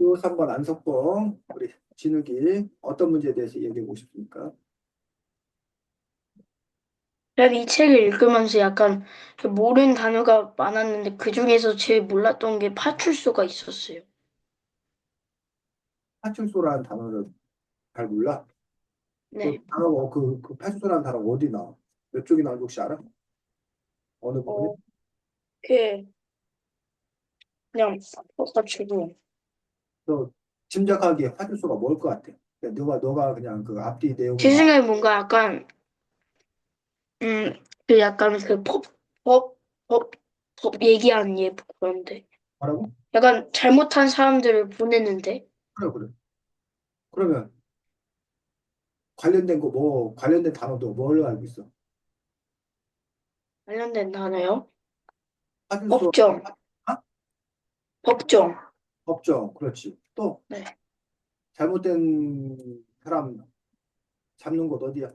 요 3번 안석봉, 우리 진욱이 어떤 문제에 대해서 얘기하고 싶습니까? 제가 이 책을 읽으면서 약간 그 모르는 단어가 많았는데 그 중에서 제일 몰랐던 게 파출소가 있었어요. 파출소라는 단어를 잘 몰라? 그 네. 단어가 그 파출소라는 단어가 어디 나와? 몇 쪽이 나오는지 혹시 알아? 어느 부분이? 어, 그 그냥 써가지고 너 짐작하기에 파출소가 뭘 것 같아? 그러니까 너가 그냥 그 앞뒤 내용을 제 생각에 뭔가 약간 그 약간 그 법, 법, 법 얘기하는 예 그런데 말하고? 약간 잘못한 사람들을 보냈는데 그래, 그래. 그러면 관련된 거 뭐, 관련된 단어도 뭘 알고 있어? 관련된 단어요? 파출소, 법정, 아? 법정. 법정, 그렇지. 또 네. 잘못된 사람 잡는 곳 어디야?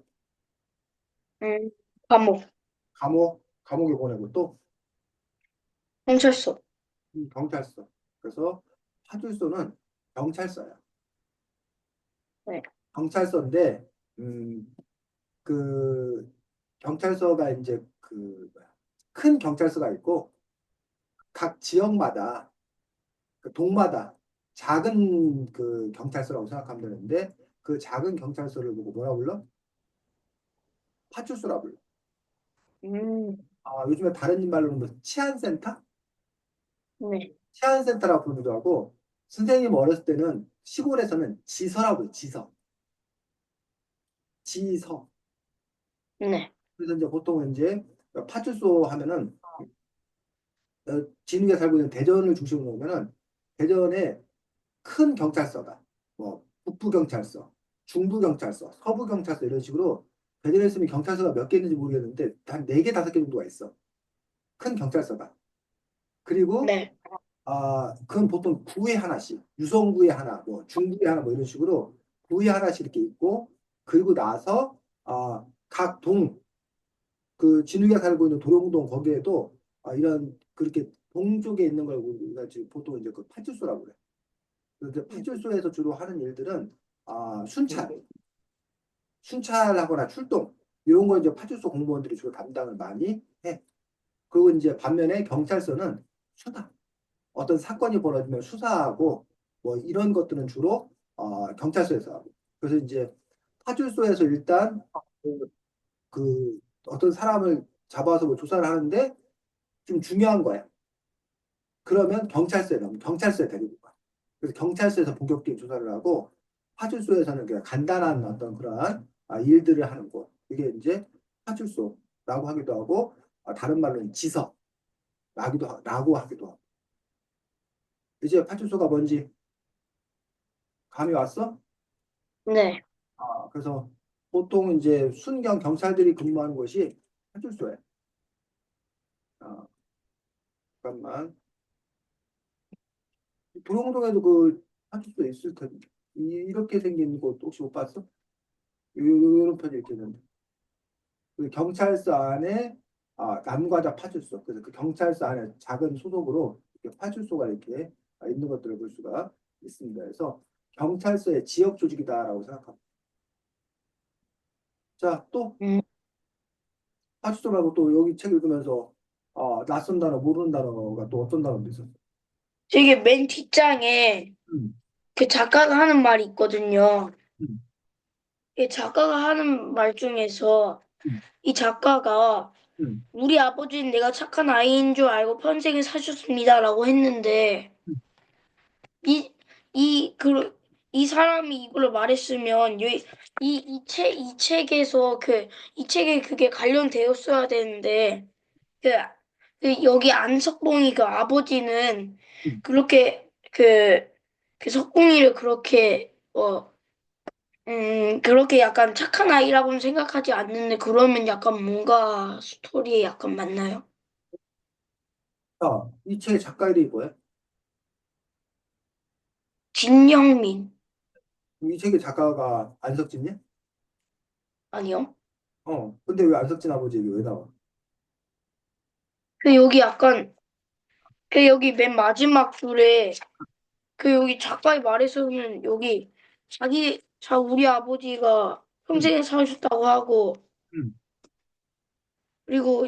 음, 감옥, 감옥에 보내고 또 경찰서. 경찰서. 그래서 파출소는 경찰서야. 네. 경찰서인데, 그 경찰서가 이제 큰 경찰서가 있고 각 지역마다 그 동마다 작은 그 경찰서라고 생각하면 되는데 그 작은 경찰서를 보고 뭐라 불러? 파출소라 불러. 음, 아, 요즘에 다른 말로는 뭐 치안센터? 네. 치안센터라고 부르기도 하고 선생님 어렸을 때는 시골에서는 지서라고 해요. 지서. 지서. 네. 그래서 이제 보통 이제 파출소 하면은 진욱에 살고 있는 대전을 중심으로 보면은 대전에 큰 경찰서가 뭐 북부경찰서, 중부경찰서, 서부경찰서 이런 식으로 대전에 있으면 경찰서가 몇 개 있는지 모르겠는데 한 4개, 5개 정도가 있어. 큰 경찰서가. 그리고 네. 그건 보통 구에 하나씩, 유성구에 하나, 뭐 중구에 하나 뭐 이런 식으로 구에 하나씩 이렇게 있고 그리고 나서 각 그 진욱이가 살고 있는 도룡동 거기에도 이런 그렇게 동쪽에 있는 걸 우리가 지금 보통 이제 그 파출소라고 그래. 그래서 파출소에서 주로 하는 일들은 순찰하거나 출동 이런 거 이제 파출소 공무원들이 주로 담당을 많이 해. 그리고 이제 반면에 경찰서는 수사, 어떤 사건이 벌어지면 수사하고 뭐 이런 것들은 주로 경찰서에서 하고. 그래서 이제 파출소에서 일단 그 어떤 사람을 잡아서 뭐 조사를 하는데 좀 중요한 거야. 그러면 경찰서에 데리고 가. 그래서 경찰서에서 본격적인 조사를 하고 파출소에서는 그냥 간단한 어떤 그러한 일들을 하는 곳. 이게 이제 파출소라고 하기도 하고 다른 말로는 라고 하기도 하고. 이제 파출소가 뭔지 감이 왔어? 네. 그래서 보통 이제 순경 경찰들이 근무하는 곳이 파출소에. 아, 잠깐만. 도롱동에도 그 파출소 있을 텐데. 이렇게 생긴 곳 혹시 못 봤어? 이런 편이 이렇게 있는데. 그 경찰서 안에 남과자 파출소. 그래서 그 경찰서 안에 작은 소속으로 이렇게 파출소가 이렇게 있는 것들을 볼 수가 있습니다. 그래서 경찰서의 지역 조직이다라고 생각합니다. 자, 또 음, 파출소 말고 또 여기 책 읽으면서 낯선 단어, 모르는 단어가 또 어떤 단어도 있었어? 되게 맨 뒷장에 음, 그 작가가 하는 말이 있거든요. 음, 이 작가가 하는 말 중에서 음, 이 작가가 음, 우리 아버지는 내가 착한 아이인 줄 알고 평생을 사셨습니다라고 했는데 음, 이, 이 사람이 이걸 말했으면 이 책에서 이 책에 그게 관련되었어야 되는데 그, 여기 안석봉이 그 아버지는 음. 그렇게 그 석봉이를 그렇게 그렇게 약간 착한 아이라고는 생각하지 않는데 그러면 약간 뭔가 스토리에 약간 맞나요? 이 책의 작가 이름이 뭐야? 진영민 이 책의 작가가 안석진이야? 아니요? 근데 왜 안석진 아버지 얘기 왜 나와? 그 여기 약간 그 여기 맨 마지막 줄에 그 여기 작가의 말에서는 여기 우리 아버지가 음, 평생에 사셨다고 하고, 음, 그리고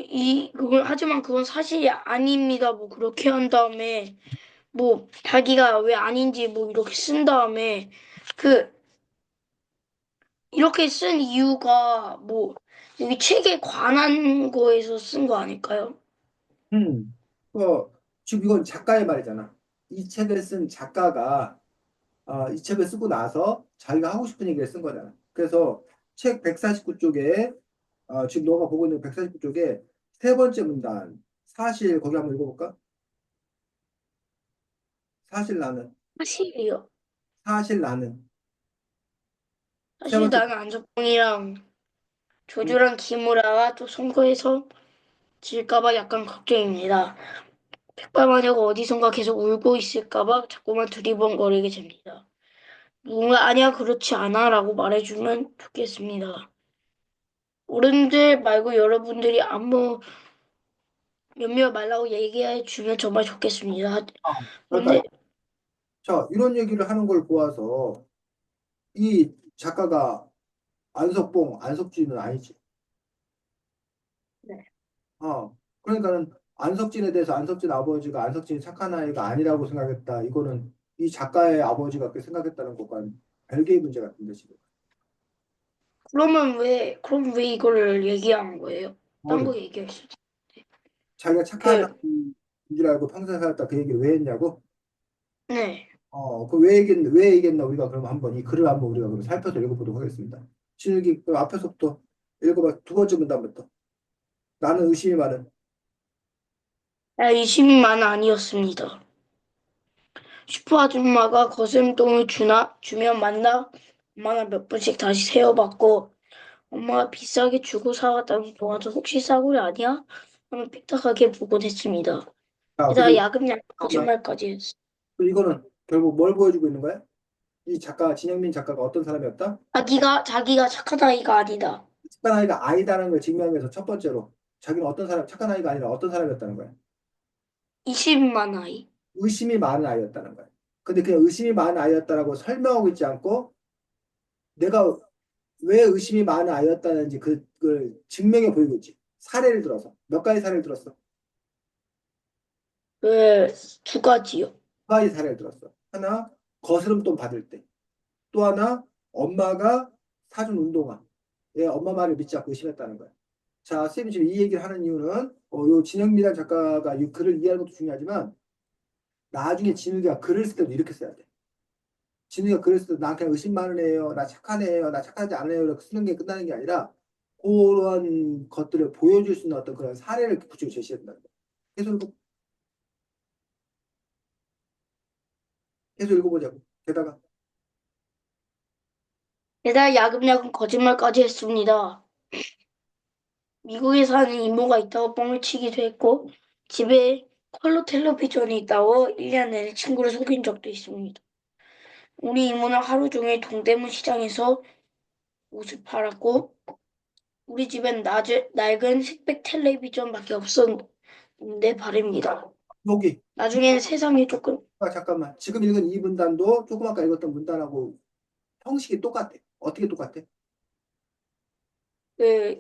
하지만 그건 사실이 아닙니다. 뭐 그렇게 한 다음에, 뭐 자기가 왜 아닌지 뭐 이렇게 쓴 다음에, 그, 이렇게 쓴 이유가 뭐, 여기 책에 관한 거에서 쓴 거 아닐까요? 음. 지금 이건 작가의 말이잖아. 이 책을 쓴 작가가 이 책을 쓰고 나서 자기가 하고 싶은 얘기를 쓴 거잖아. 그래서 책 149쪽에 지금 너가 보고 있는 149쪽에 세 번째 문단 사실 거기 한번 읽어볼까? 사실 나는 사실이요. 사실 나는 세 사실 번째 나는 안석봉이랑 문- 조조랑 김우라가 또 선거에서 질까봐 약간 걱정입니다. 백발마녀가 어디선가 계속 울고 있을까봐 자꾸만 두리번거리게 됩니다. 누군가 아니야 그렇지 않아 라고 말해주면 좋겠습니다. 어른들 말고 여러분들이 안무 몇몇 말라고 얘기해 주면 정말 좋겠습니다. 그러니까 그런데 자 이런 얘기를 하는 걸 보아서 이 작가가 안석봉 안석진은 아니지. 네. 그러니까는 안석진에 대해서 안석진 아버지가 안석진이 착한 아이가 아니라고 생각했다. 이거는 이 작가의 아버지가 그렇게 생각했다는 것과는 별개의 문제 같은데 지금. 그럼 왜 이거를 얘기한 거예요? 딴 거 뭐를 얘기할 수도. 자기가 착한 그, 아이인 줄 알고 평생 살았다 그 얘기를 왜 했냐고? 네. 그 왜 얘기했나 우리가 그럼 한번 이 글을 한번 우리가 그럼 살펴서 읽어보도록 하겠습니다. 신일기 그 앞에서부터 읽어봐 두 번째 문단부터. 나는 의심이 많은. 아, 20만 아니었습니다. 슈퍼 아줌마가 거스름돈을 주면 만나 엄마는 몇 번씩 다시 세어봤고 엄마가 비싸게 주고 사왔다는 동안도 혹시 싸구려 아니야? 하면 삐딱하게 보곤 했습니다. 자, 게다가 그리고 야금야금 잠깐만. 거짓말까지 했어. 또 이거는 결국 뭘 보여주고 있는 거야? 이 작가 진영민 작가가 어떤 사람이었다? 자기가 착한 아이가 아니다. 착한 아이가 아니다라는 걸 증명하기 위해서 첫 번째로 자기는 어떤 사람, 착한 아이가 아니라 어떤 사람이었다는 거야. 20만 아이. 의심이 많은 아이였다는 거야. 근데 그냥 의심이 많은 아이였다라고 설명하고 있지 않고 내가 왜 의심이 많은 아이였다는지 그걸 증명해 보이고 있지. 사례를 들어서. 몇 가지 사례를 들었어. 그, 두 가지요. 두 가지 사례를 들었어. 하나, 거스름돈 받을 때. 또 하나, 엄마가 사준 운동화. 얘 엄마 말을 믿지 않고 의심했다는 거야. 자, 쌤이 지금 이 얘기를 하는 이유는 요 진영미란 작가가 이 글을 이해하는 것도 중요하지만 나중에 진욱이가 글을 쓸 때도 이렇게 써야 돼. 진욱이가 글을 쓸 때 나 그냥 의심 많은 애예요. 나 착한 애예요. 나 착하지 않아요. 이렇게 쓰는 게 끝나는 게 아니라 그런 것들을 보여줄 수 있는 어떤 그런 사례를 구체적으로 제시해야 된다는 거야. 계속 읽어, 계속 읽어보자고. 게다가 게다가 야금야금 거짓말까지 했습니다. 미국에 사는 이모가 있다고 뻥을 치기도 했고 집에 컬러 텔레비전이 있다고 1년 내내 친구를 속인 적도 있습니다. 우리 이모는 하루 종일 동대문 시장에서 옷을 팔았고 우리 집엔 낡은 색백 텔레비전밖에 없었는데 바랍니다. 여기 나중에는 세상이 조금 잠깐만. 지금 읽은 이 문단도 조금 아까 읽었던 문단하고 형식이 똑같아. 어떻게 똑같아?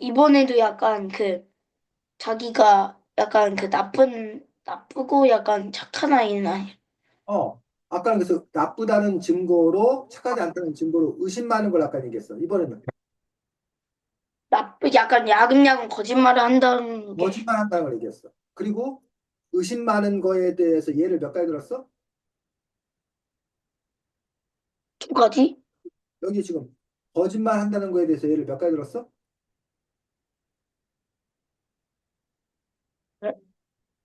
이번에도 약간 자기가 약간 나쁘고 약간 착한 아이는 아니야. 아까는 그래서 나쁘다는 증거로 착하지 않다는 증거로 의심 많은 걸 아까 얘기했어. 이번에는 약간 야금야금 거짓말을 한다는 게 거짓말 한다는 걸 얘기했어. 그리고 의심 많은 거에 대해서 예를 몇 가지 들었어? 두 가지? 여기 지금 거짓말 한다는 거에 대해서 예를 몇 가지 들었어?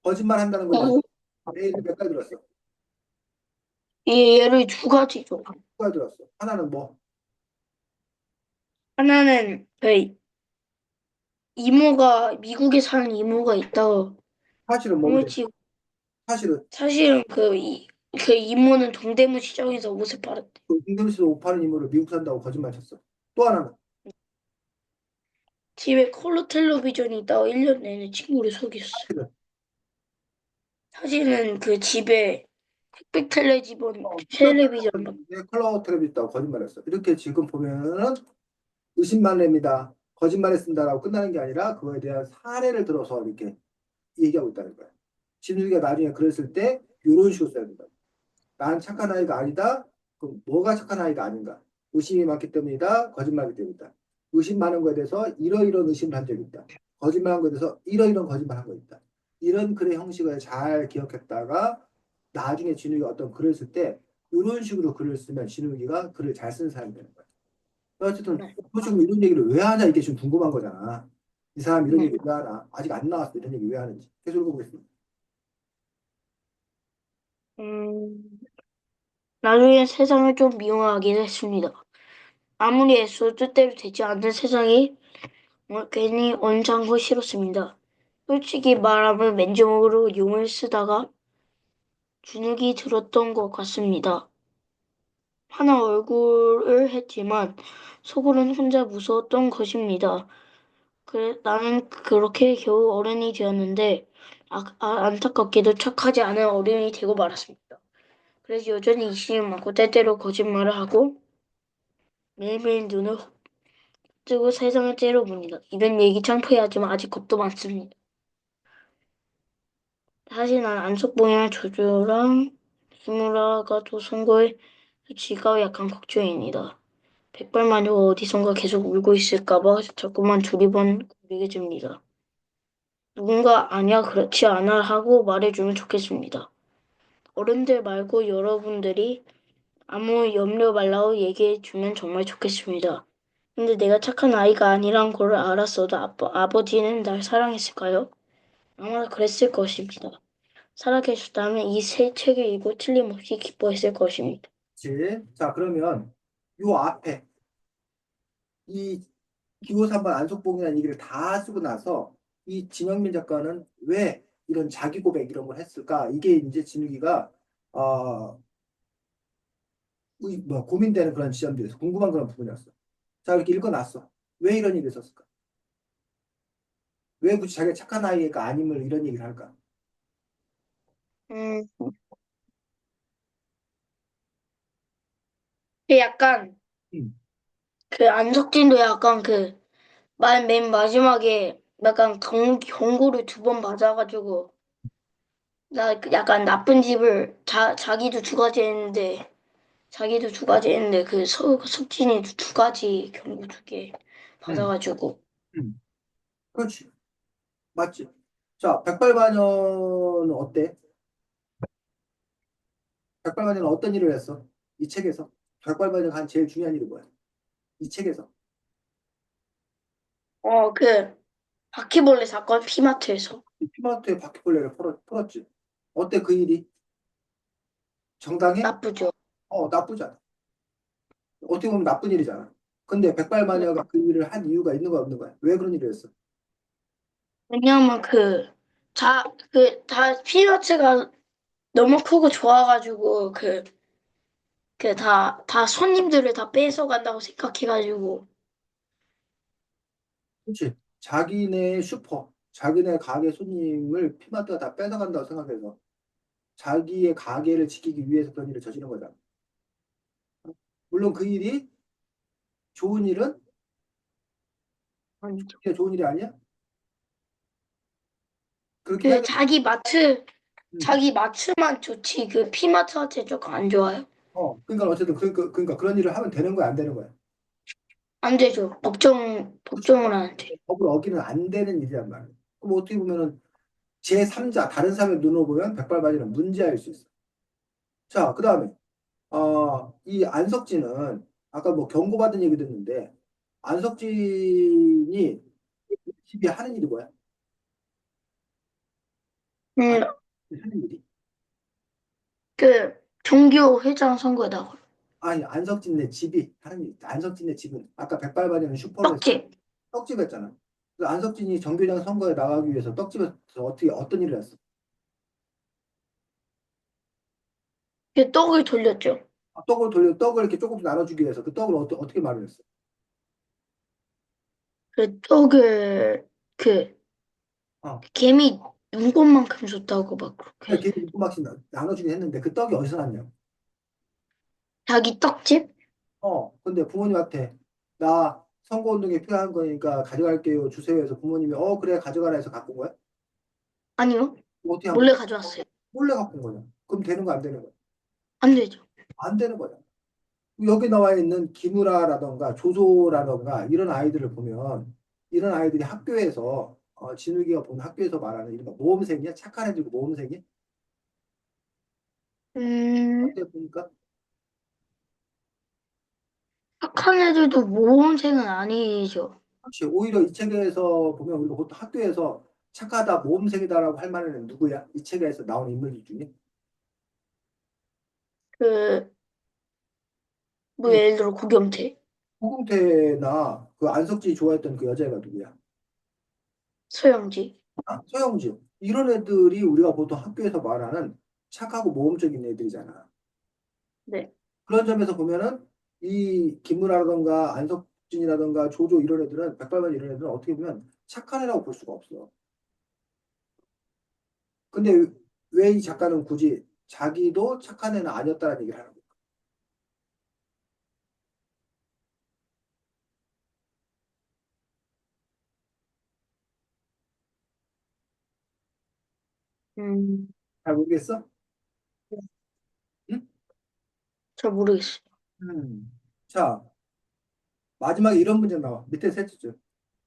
거짓말 한다는 거에 대해서 이, 예를 몇 가지 들었어? 얘를 두 가지죠. 두 가지 들었어. 하나는 뭐? 하나는 미국에 사는 이모가 있다고 사실은 뻥을 뭔데? 치고 사실은 사실은 그 이모는 동대문 시장에서 옷을 팔았대. 그 김경수도 옷 파는 이모를 미국 산다고 거짓말 쳤어. 또 하나는 집에 컬러 텔레비전이 있다고 1년 내내 친구를 속였어. 사실은 사실은 그 집에 흑백 텔레비전, 뚜렷하게 텔레비전. 봤는데 컬러 텔레비전 있다고 거짓말했어. 이렇게 지금 보면은 의심만 냅니다. 거짓말했습니다라고 끝나는 게 아니라 그거에 대한 사례를 들어서 이렇게 얘기하고 있다는 거야. 진욱이가 나중에 그랬을 때 이런 식으로 써야 된다. 난 착한 아이가 아니다. 그럼 뭐가 착한 아이가 아닌가? 의심이 많기 때문이다. 거짓말이기 때문이다. 의심 많은 거에 대해서 이러이러한 의심을 한 적이 있다. 거짓말한 거에 대해서 이러이러한 거짓말한 거 있다. 이런 글의 형식을 잘 기억했다가 나중에 진욱이가 어떤 글을 쓸 때 이런 식으로 글을 쓰면 진욱이가 글을 잘 쓰는 사람이 되는 거야. 어쨌든 네. 지금 이런 얘기를 왜 하냐 이게 좀 궁금한 거잖아. 이 사람 이런 네. 얘기 왜 하나? 아직 안 나왔어. 이런 얘기 왜 하는지. 계속 읽어보겠습니다. 음, 나중에 세상을 좀 미워하게 됐습니다. 아무리 애써도 뜻대로 되지 않는 세상이 괜히 언짢고 싫었습니다. 솔직히 말하면 맨정으로 용을 쓰다가 주눅이 들었던 것 같습니다. 하나 얼굴을 했지만 속으로는 혼자 무서웠던 것입니다. 그래, 나는 그렇게 겨우 어른이 되었는데 안타깝게도 착하지 않은 어른이 되고 말았습니다. 그래서 여전히 이심이 많고 때때로 거짓말을 하고 매일매일 눈을 뜨고 세상을 째려봅니다. 이런 얘기 창피하지만 아직 겁도 많습니다. 사실 난 안석봉이랑 조조랑 이무라가 또 선거에 지가 약간 걱정입니다. 백발마녀가 어디선가 계속 울고 있을까봐 자꾸만 두리번 거리게 됩니다. 누군가 아니야 그렇지 않아 하고 말해주면 좋겠습니다. 어른들 말고 여러분들이 아무 염려 말라고 얘기해주면 정말 좋겠습니다. 근데 내가 착한 아이가 아니란 걸 알았어도 아버지는 날 사랑했을까요? 아마 그랬을 것입니다. 살아계셨다면 이 새 책을 읽고 틀림없이 기뻐했을 것입니다. 그치? 자, 그러면 요 앞에 이 기호 3번 안속봉이라는 얘기를 다 쓰고 나서 이 진영민 작가는 왜 이런 자기 고백 이런 걸 했을까? 이게 이제 진욱이가 어, 뭐 고민되는 그런 지점들에서 궁금한 그런 부분이었어. 자, 이렇게 읽어놨어. 왜 이런 얘기를 썼을까? 왜 굳이 자기가 착한 아이가 아님을 이런 얘기를 할까? 음, 그 약간 음, 그 안석진도 약간 그 맨 마지막에 약간 경고를 두 번 맞아가지고 나그 약간 나쁜 집을 자기도 두 가지 했는데 그 석진이 두 가지 경고 두 개 음, 받아가지고 그렇지. 맞지? 자, 백발마녀는 어때? 백발마녀는 어떤 일을 했어? 이 책에서. 백발마녀가 한 제일 중요한 일이 뭐야? 이 책에서. 그 바퀴벌레 사건 피마트에서 이 피마토의 바퀴벌레를 풀었지. 어때 그 일이? 정당해? 나쁘죠. 나쁘지 않아. 어떻게 보면 나쁜 일이잖아. 근데 네. 백발마녀가 그 일을 한 이유가 있는 거야, 없는 거야? 왜 그런 일을 했어? 왜냐하면 다 피마트가 너무 크고 좋아가지고 다 손님들을 다 뺏어간다고 생각해가지고 그렇지. 자기네 슈퍼, 자기네 가게 손님을 피마토가 다 뺏어간다고 생각해서 자기의 가게를 지키기 위해서 그런 일을 저지른 거잖아. 물론 그 일이 좋은 일은 아니죠. 그게 좋은 일이 아니야? 그렇게 해야 그 돼. 음. 자기 마트만 좋지 그 피마트한테 조금 안 좋아요. 그러니까 어쨌든 그러니까 그런 일을 하면 되는 거야, 안 되는 거야? 안 되죠. 그렇지. 법정을 하는데. 법을 어기는 안 되는 일이란 말이야. 그럼 어떻게 보면은 제3자, 다른 사람의 눈으로 보면 백발바지는 문제일 수 있어. 자, 그 다음에 이 안석진은 아까 뭐 경고받은 얘기 듣는데 안석진이 집이 하는 일이 뭐야? 음, 안석진이 하는 일이? 종교 회장 선거에 나가 아니 안석진네 집이 하는 일이 안석진네 집은 아까 백발바지는 슈퍼로 해서 떡집. 떡집 했잖아. 그래서 안석진이 정교장 선거에 나가기 위해서 떡집에서 어떻게 어떤 일을 했어? 그 떡을 돌렸죠. 떡을 이렇게 조금씩 나눠주기 위해서 그 떡을 어떻게 마련했어? 그 떡을 그 어, 개미 눈꽃만큼 줬다고 막 그래, 그렇게. 걔 조그맣게 나눠주긴 했는데 그 떡이 어디서 났냐? 자기 떡집? 근데 부모님한테 나 선거운동에 필요한 거니까 가져갈게요. 주세요 해서 부모님이 그래 가져가라 해서 갖고 온 거야? 아니요. 뭐 어떻게 한 거야? 몰래 가져왔어요. 몰래 갖고 온 거냐? 그럼 되는 거 안 되는 거야? 안 되죠. 안 되는 거야. 여기 나와 있는 기무라라던가 조조라던가 이런 아이들을 보면 이런 아이들이 학교에서 진욱이가 본 학교에서 말하는 이런 모범생이야? 착한 애들고 모범생이? 음, 어떻게 보니까? 착한 애들도 모범생은 아니죠. 그렇지. 오히려 이 책에서 보면 우리가 보통 학교에서 착하다, 모범생이다라고 할 만한 애는 누구야? 이 책에서 나오는 인물들 중에? 그, 뭐 응. 예를 들어 고겸태, 호금태나 그 안석지 좋아했던 그 여자애가 누구야? 소영지. 서영지. 이런 애들이 우리가 보통 학교에서 말하는 착하고 모범적인 애들이잖아. 네. 그런 점에서 보면은 이 김문아라던가 안석진이라던가 조조 이런 애들은 백발만 이런 애들은 어떻게 보면 착한 애라고 볼 수가 없어. 근데 왜 이 작가는 굳이 자기도 착한 애는 아니었다는 얘기를 하는 거야? 음, 잘 모르겠어? 응? 잘 모르겠어요. 자, 마지막에 이런 문제 나와. 밑에 세 줄.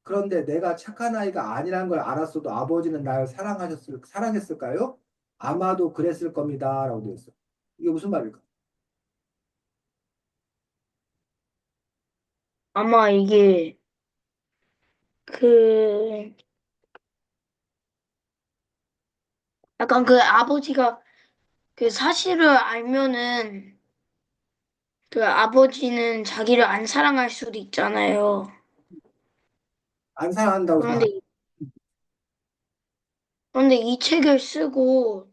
그런데 내가 착한 아이가 아니라는 걸 알았어도 아버지는 날 사랑했을까요? 아마도 그랬을 겁니다. 라고 되어 있어. 이게 무슨 말일까? 아마 이게 그 약간 그 아버지가 그 사실을 알면은 그 아버지는 자기를 안 사랑할 수도 있잖아요. 안 사랑한다고 생각. 그런데 그런데 이 책을 쓰고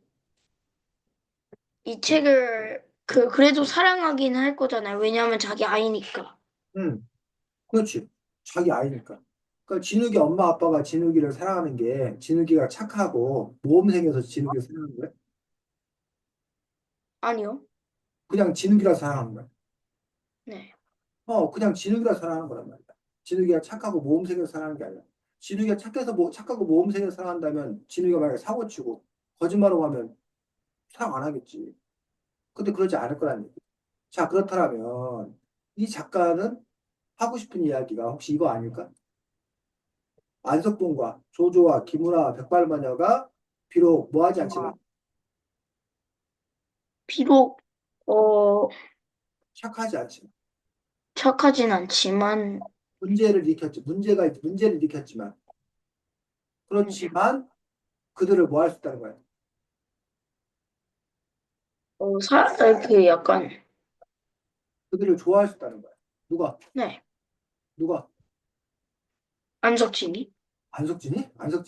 이 책을 그래도 사랑하긴 할 거잖아요. 왜냐하면 자기 아이니까. 응, 그렇지. 자기 아이니까. 그러니까 진욱이 엄마 아빠가 진욱이를 사랑하는 게 진욱이가 착하고 모험생에서 진욱이를 사랑하는 거야? 아니요. 그냥 진욱이라 사랑하는 거야. 네. 그냥 진욱이라 사랑하는 거란 말이야. 진욱이가 착하고 모험생에서 사랑하는 게 아니라. 진욱이가 착하고 모험생에서 사랑한다면 진욱이가 만약에 사고 치고 거짓말하고 하면 사랑 안 하겠지. 근데 그러지 않을 거란 얘기. 자, 그렇다면 이 작가는 하고 싶은 이야기가 혹시 이거 아닐까? 안석봉과 조조와 김우라 백발마녀가 비록 뭐하지 않지만 비록 착하지 않지만 착하진 않지만 문제를 일으켰지만 네. 그렇지만 그들을 뭐 할 수 있다는 거야. 약간 그들을 좋아할 수 있다는 거야. 누가? 네. 누가? 안석진이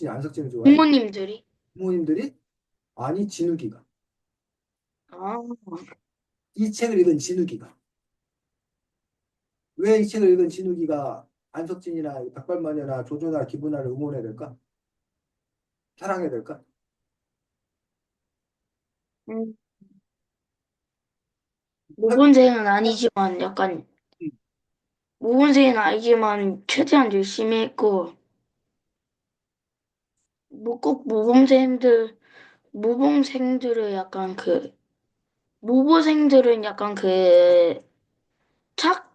안석진을 좋아해? 부모님들이 부모님들이? 아니, 진욱이가. 아 이 책을 읽은 진욱이가. 왜 이 책을 읽은 진욱이가 안석진이나 백발마녀나 조조나 기분나를 응원해야 될까? 사랑해야 될까? 음, 모범생은 아니지만 약간 모범생은 아니지만 최대한 열심히 했고 뭐 꼭 모범생들은 약간 모범생들은 약간 착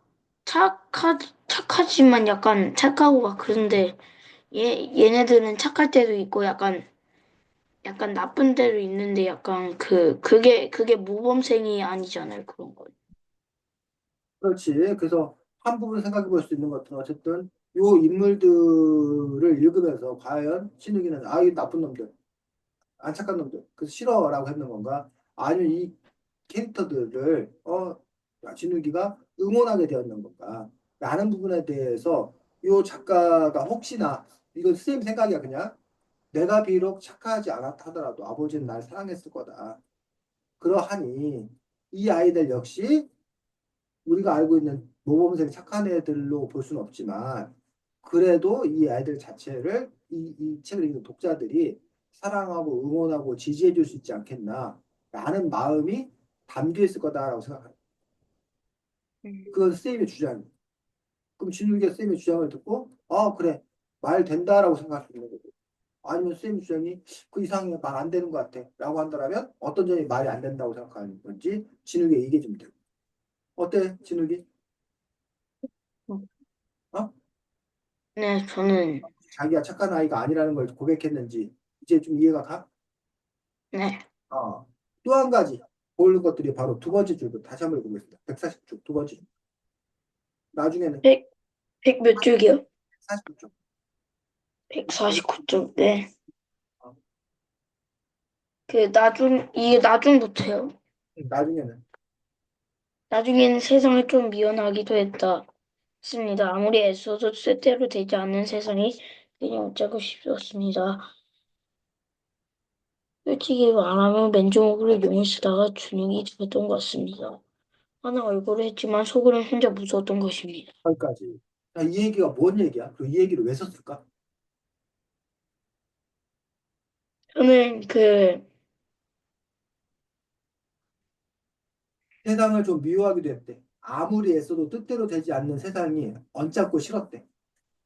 착하지만 약간 착하고 막 그런데 얘네들은 착할 때도 있고 약간 나쁜 때도 있는데 약간 그게 모범생이 아니잖아요 그런 거. 그렇지. 그래서 한 부분 생각해 볼 수 있는 것은 어쨌든 요 인물들을 읽으면서 과연 신욱이는 이 나쁜 놈들, 안 착한 놈들, 그래서 싫어라고 했는 건가? 아니면 이 캐릭터들을 진욱이가 응원하게 되었는 건가? 라는 부분에 대해서 요 작가가 혹시나 이건 선생님 생각이야 그냥 내가 비록 착하지 않았다 하더라도 아버지는 날 사랑했을 거다. 그러하니 이 아이들 역시 우리가 알고 있는 모범생 착한 애들로 볼 수는 없지만 그래도 이 아이들 자체를 이 책을 읽는 독자들이 사랑하고 응원하고 지지해 줄 수 있지 않겠나 라는 마음이 담겨 있을 거다라고 생각합니다. 음. 그건 쌤의 주장이에요. 그럼 진욱이가 쌤의 주장을 듣고 그래 말 된다라고 생각할 수 있는 거고 아니면 쌤 주장이 그 이상이 말 안 되는 것 같아 라고 한다면 어떤 점이 말이 안 된다고 생각하는 건지 진욱이 얘기해 주면 돼요. 어때 진욱이? 어? 네, 저는, 자기가 착한 아이가 아니라는 걸 고백했는지 이제 좀 이해가 가? 네, 또 한 가지 보는 것들이 바로 두 번째 줄도 다시 한번 읽어보겠습니다. 140쪽 두 번째 줄. 나중에는 100 몇 쪽이요? 149쪽. 149쪽, 네. 이게 나중부터요. 나중에는 나중에는 세상을 좀 미워하기도 했다. 습니다. 아무리 애써도 뜻대로 되지 않는 세상이 그냥 어쩌고 싶었습니다. 솔직히 말하면 맨주먹으로 용을 쓰다가 주눅이 들었던 것 같습니다. 하나 얼굴을 했지만 속으로는 혼자 무서웠던 것입니다. 거기까지. 자, 이 얘기가 뭔 얘기야? 그리고 이 얘기를 왜 썼을까? 저는 세상을 좀 미워하기도 했대. 아무리 애써도 뜻대로 되지 않는 세상이 언짢고 싫었대.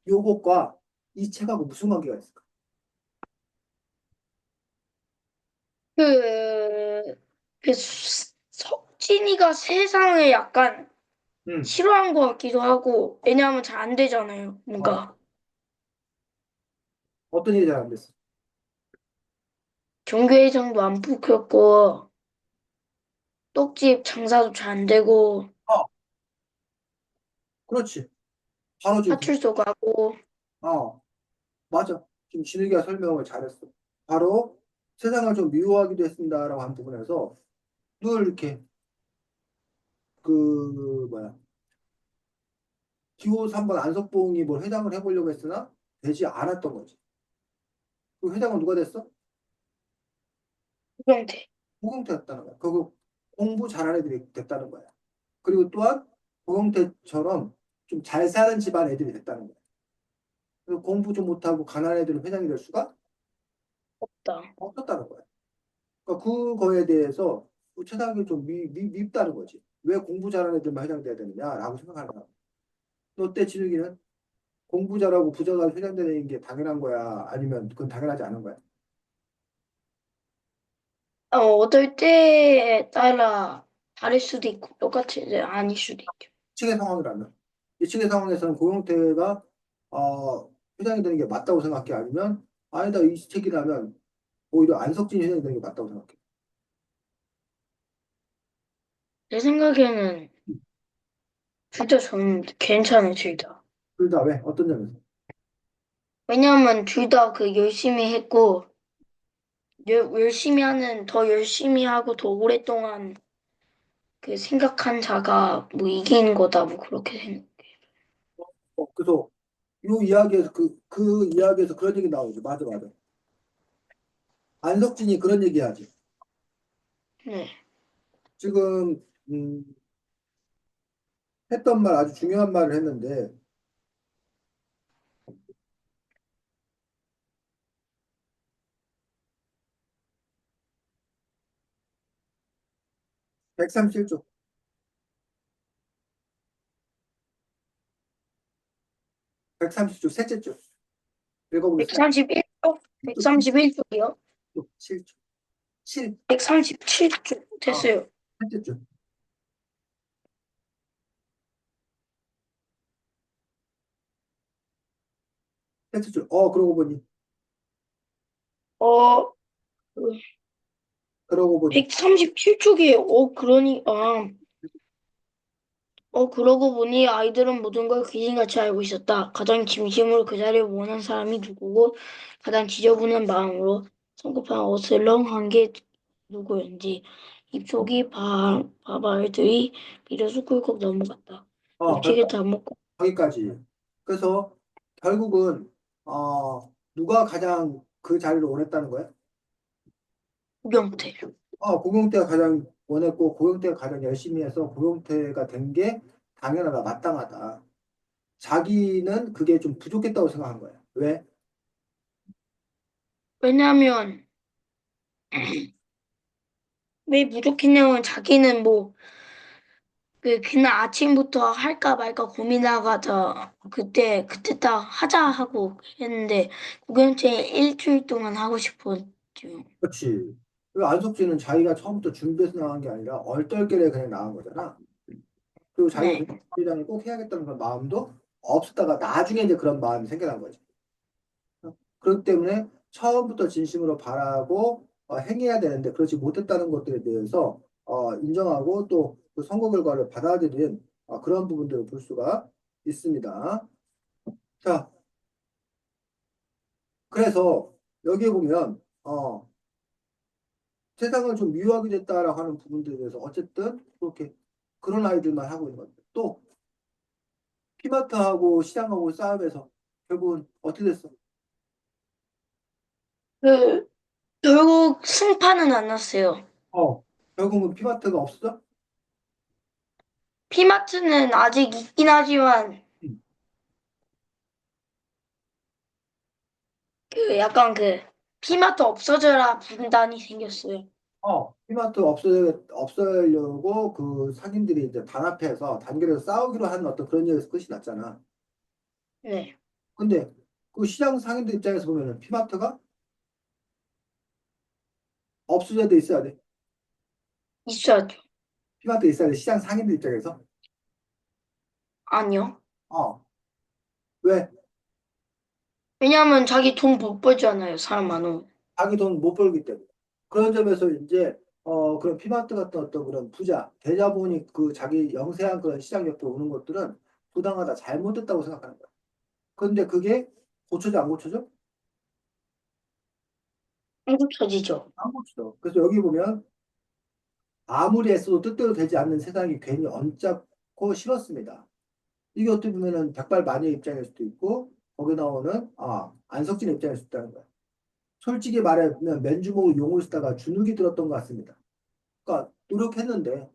요것과 이 책하고 무슨 관계가 있을까? 그, 석진이가 세상을 약간 응. 싫어한 것 같기도 하고, 왜냐하면 잘 안 되잖아요, 어, 뭔가. 어떤 일이 잘 안 됐어? 종교회장도 안 뽑혔고, 떡집 장사도 잘 안 되고, 어, 그렇지. 바로 지금 파출소 가고, 맞아. 지금 진욱이가 설명을 잘했어. 바로 세상을 좀 미워하기도 했습니다라고 한 부분에서 늘 이렇게 뭐야 기호 3번 안석봉이 뭘 회장을 해보려고 했으나 되지 않았던 거지. 그 회장은 누가 됐어? 구경태. 고경태였다는 거야. 그리고 공부 잘하는 애들이 됐다는 거야. 그리고 또한 고경태처럼 좀 잘 사는 집안 애들이 됐다는 거야. 그리고 공부 좀 못하고 가난한 애들은 회장이 될 수가 없다. 없었다는 거야. 그러니까 그거에 대해서 최상이 좀 밉다는 거지. 왜 공부 잘하는 애들만 회장 돼야 되느냐라고 생각하는 거야. 너 때 진욱이는 공부 잘하고 부자가 회장 되는 게 당연한 거야? 아니면 그건 당연하지 않은 거야? 어떨 때에 따라 다를 수도 있고, 똑같이 아닐 수도 있죠. 층의 상황을 알면. 이 층의 상황에서는 고용태가 회장이 되는 게 맞다고 생각해? 아니면 아니다 이 책이라면 오히려 안석진이 회장이 되는 게 맞다고 생각해? 제 생각에는 둘 다 저는 괜찮아요, 둘 다. 둘 다 왜? 어떤 점에서? 왜냐하면 둘 다 열심히 했고, 더 열심히 하고 더 오랫동안 생각한 자가 뭐 이기는 거다, 뭐 그렇게 생각. 그래서 이 이야기에서 그 이야기에서 그런 얘기 나오죠. 맞아, 맞아. 안석진이 그런 얘기 하지. 네. 지금 했던 말 아주 중요한 말을 했는데 137쪽, 130쪽 셋째 쪽 읽어보겠습니다. 131쪽? 131쪽이요? 7쪽, 7, 137쪽 됐어요. 셋째 쪽, 셋째 쪽. 그러고 보니, 어, 그러고 보니. 137쪽이에요. 그러고 보니 아이들은 모든 걸 귀신같이 알고 있었다. 가장 진심으로 그 자리를 원한 사람이 누구고 가장 지저분한 마음으로 성급한 어슬렁한 게 누구였는지 입속이 바바들이 비로소 꿀꺽 넘어갔다. 음식을 그러니까 다 먹고 거기까지. 그래서 결국은 누가 가장 그 자리를 원했다는 거야? 구경태. 고경태가 가장 원했고 고경태가 가장 열심히 해서 고경태가 된 게 당연하다, 마땅하다. 자기는 그게 좀 부족했다고 생각한 거야. 왜? 왜냐면 왜 부족했냐면 자기는 뭐 그날 아침부터 할까 말까 고민하다가 그때 딱 하자 하고 했는데 구경채 일주일 동안 하고 싶었죠. 그렇지. 그리고 안석진은 자기가 처음부터 준비해서 나간 게 아니라 얼떨결에 그냥 나간 거잖아. 그리고 자기가 네. 국회의장을 꼭 해야겠다는 그런 마음도 없었다가 나중에 이제 그런 마음이 생겨난 거지. 그렇기 때문에 처음부터 진심으로 바라고 행해야 되는데 그렇지 못했다는 것들에 대해서 인정하고 또 그 선거 결과를 받아들인 그런 부분들을 볼 수가 있습니다. 자, 그래서 여기에 보면 세상을 좀 미워하게 됐다라고 하는 부분들에 대해서 어쨌든 그렇게 그런 아이들만 하고 있는 것들. 또 피마트하고 시장하고 싸움에서 결국은 어떻게 됐어? 그 결국 승파는 안 났어요. 어, 결국은 피마트가 없어져? 피마트는 아직 있긴 하지만 음. 약간 피마트 없어져라 분단이 생겼어요. 피마트 없애려고 그 상인들이 이제 단합해서 단결해서 싸우기로 하는 어떤 그런 일에서 끝이 났잖아. 네, 근데 그 시장 상인들 입장에서 보면은 피마트가 없어져야 돼, 있어야 돼. 있어야죠. 피마트 있어야 돼, 시장 상인들 입장에서. 아니요. 어, 왜? 왜냐하면 자기 돈 못 벌잖아요. 사람 많으면. 자기 돈 못 벌기 때문에. 그런 점에서 이제 그런 피마트 같은 어떤 그런 부자, 대자본이 그 자기 영세한 그런 시장 옆에 오는 것들은 부당하다, 잘못됐다고 생각하는 거야. 그런데 그게 고쳐져 안 고쳐져? 한국 처지죠. 안 고쳐져. 그래서 여기 보면 아무리 애써도 뜻대로 되지 않는 세상이 괜히 언짢고 싫었습니다. 이게 어떻게 보면은 백발마녀의 입장일 수도 있고 거기 나오는 안석진의 입장일 수도 있다는 거야. 솔직히 말하면 맨주먹으로 용을 쓰다가 주눅이 들었던 것 같습니다. 그러니까 노력했는데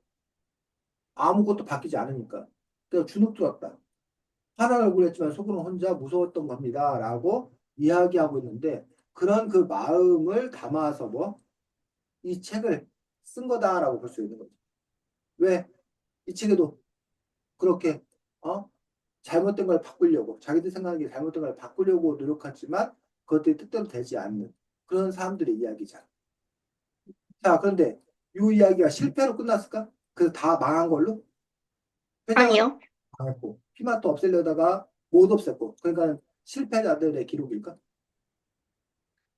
아무것도 바뀌지 않으니까. 그래서 주눅 들었다. 화난 얼굴했지만 속으로 혼자 무서웠던 겁니다. 라고 이야기하고 있는데 그런 그 마음을 담아서 뭐 이 책을 쓴 거다라고 볼 수 있는 거죠. 왜? 이 책에도 그렇게 어? 잘못된 걸 바꾸려고 자기들 생각하기에 잘못된 걸 바꾸려고 노력하지만 그것들이 뜻대로 되지 않는 그런 사람들의 이야기잖아. 자, 그런데 이 이야기가 실패로 끝났을까? 그래서 다 망한 걸로? 회장은 아니요. 망했고 피마토 없애려다가 못 없앴고 그러니까 실패자들의 기록일까?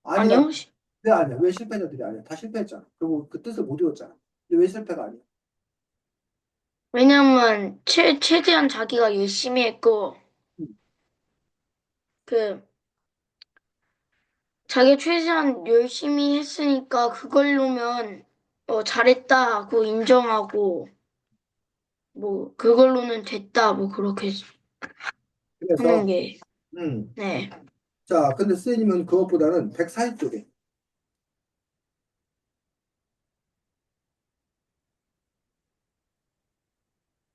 아니야. 아니요. 왜 아니야? 왜 실패자들이 아니야? 다 실패했잖아. 그리고 그 뜻을 못 이뤘잖아. 근데 왜 실패가 아니야? 왜냐면 최대한 자기가 열심히 했고 음. 그 자기가 최대한 열심히 했으니까 그걸로면 잘했다고 인정하고 뭐 그걸로는 됐다 뭐 그렇게 하는 그래서 게 음. 네. 자, 근데 스님은 그것보다는 140쪽에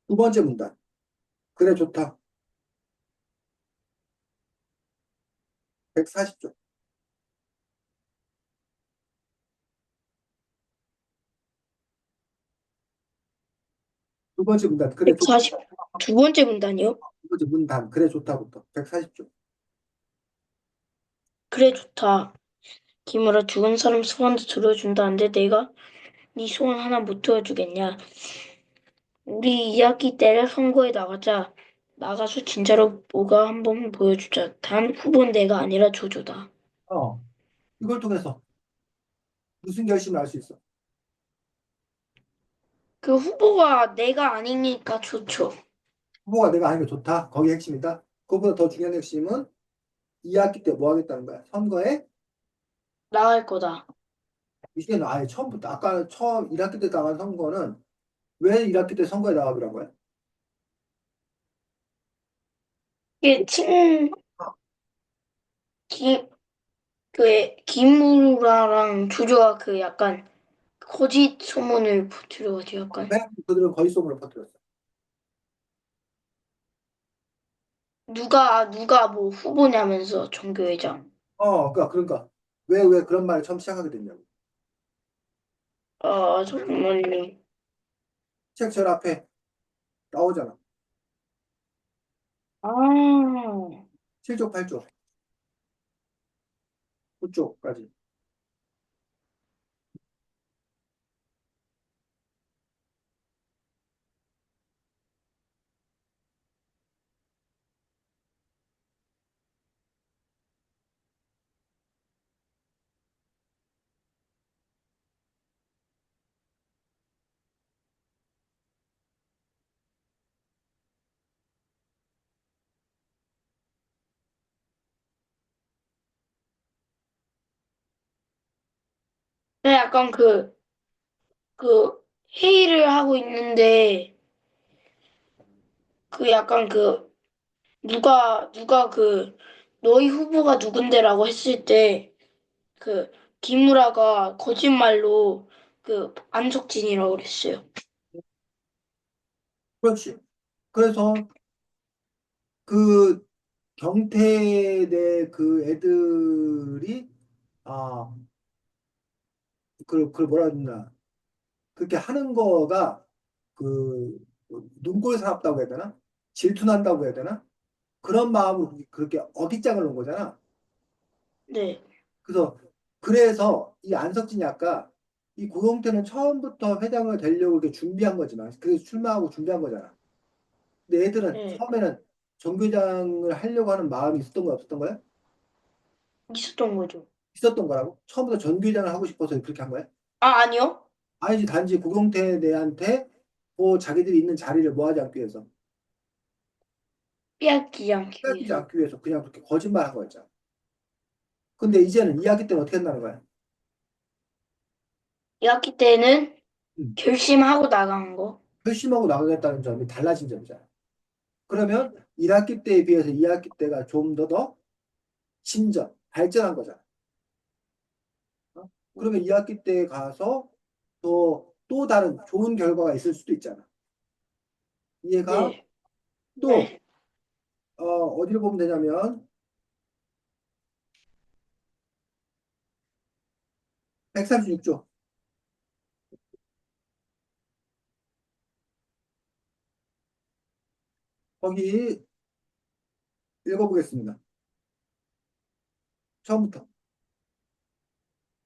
두 번째 문단. 그래 좋다. 140쪽. 두 번째 문단. 그래 좋다. 140 두 번째 문단이요? 두 번째 문단. 그래 좋다부터. 140쪽. 그래 좋다. 김우라 죽은 사람 소원도 들어준다는데 내가 네 소원 하나 못 들어주겠냐? 우리 2학기 때 선거에 나가자. 나가서 진짜로 뭐가 한번 보여주자. 단 후보는 내가 아니라 조조다. 어. 이걸 통해서 무슨 결심을 할 수 있어? 그 후보가 내가 아니니까 좋죠. 후보가 내가 하는 게 좋다. 거기 핵심이다. 그것보다 더 중요한 핵심은 2학기 때 뭐 하겠다는 거야? 선거에 나갈 거다. 이게 아예 처음부터 아까 처음 1학기 때 나간 선거는 왜 1학기 때 선거에 나가보란 거야? 이게 기, 김우라랑 조조가 약간 거짓 소문을 퍼뜨려가지고 약간 그들은 거짓 소문을 퍼뜨렸어. 누가 뭐 후보냐면서 정교회장. 그러니까 왜 그런 말을 처음 시작하게 됐냐고. 아, 잠깐만요. 책 절 앞에 나오잖아. 아, 7쪽, 8쪽, 9쪽까지. 네, 약간 그, 회의를 하고 있는데, 그 약간 누가 너희 후보가 누군데라고 했을 때, 그, 김우라가 거짓말로 안석진이라고 그랬어요. 그렇지. 그래서 그 경태대 그 애들이 아, 그 뭐라 그러나 그렇게 하는 거가 그 눈꼴 사납다고 해야 되나? 질투난다고 해야 되나? 그런 마음으로 그렇게 어깃장을 놓은 거잖아. 네, 그래서 이 안석진이 아까 이 고용태는 처음부터 회장을 되려고 이렇게 준비한 거지만 그래서 출마하고 준비한 거잖아. 근데 애들은 네, 처음에는 정교장을 하려고 하는 마음이 있었던 거야, 없었던 거야? 있었던 거죠. 있었던 거라고? 처음부터 전교장을 하고 싶어서 그렇게 한 거야? 아, 아니요? 아니지, 단지 고용태한테 뭐 자기들이 있는 자리를 뭐하지 않기 위해서, 빼앗기지 않기 빼앗기지 위해서. 않기 위해서 그냥 그렇게 거짓말한 거였잖아. 근데 이제는 2학기 때는 어떻게 한다는 거야? 1학기 때는 음. 결심하고 나간 거. 결심하고 나가겠다는 점이 달라진 점이잖아. 그러면 1학기 때에 비해서 2학기 때가 좀 더 진전, 발전한 거잖아. 어? 그러면 2학기 때에 가서 또 다른 좋은 결과가 있을 수도 있잖아. 이해가? 네, 또, 네. 어디를 보면 되냐면, 136조. 거기 읽어보겠습니다. 처음부터.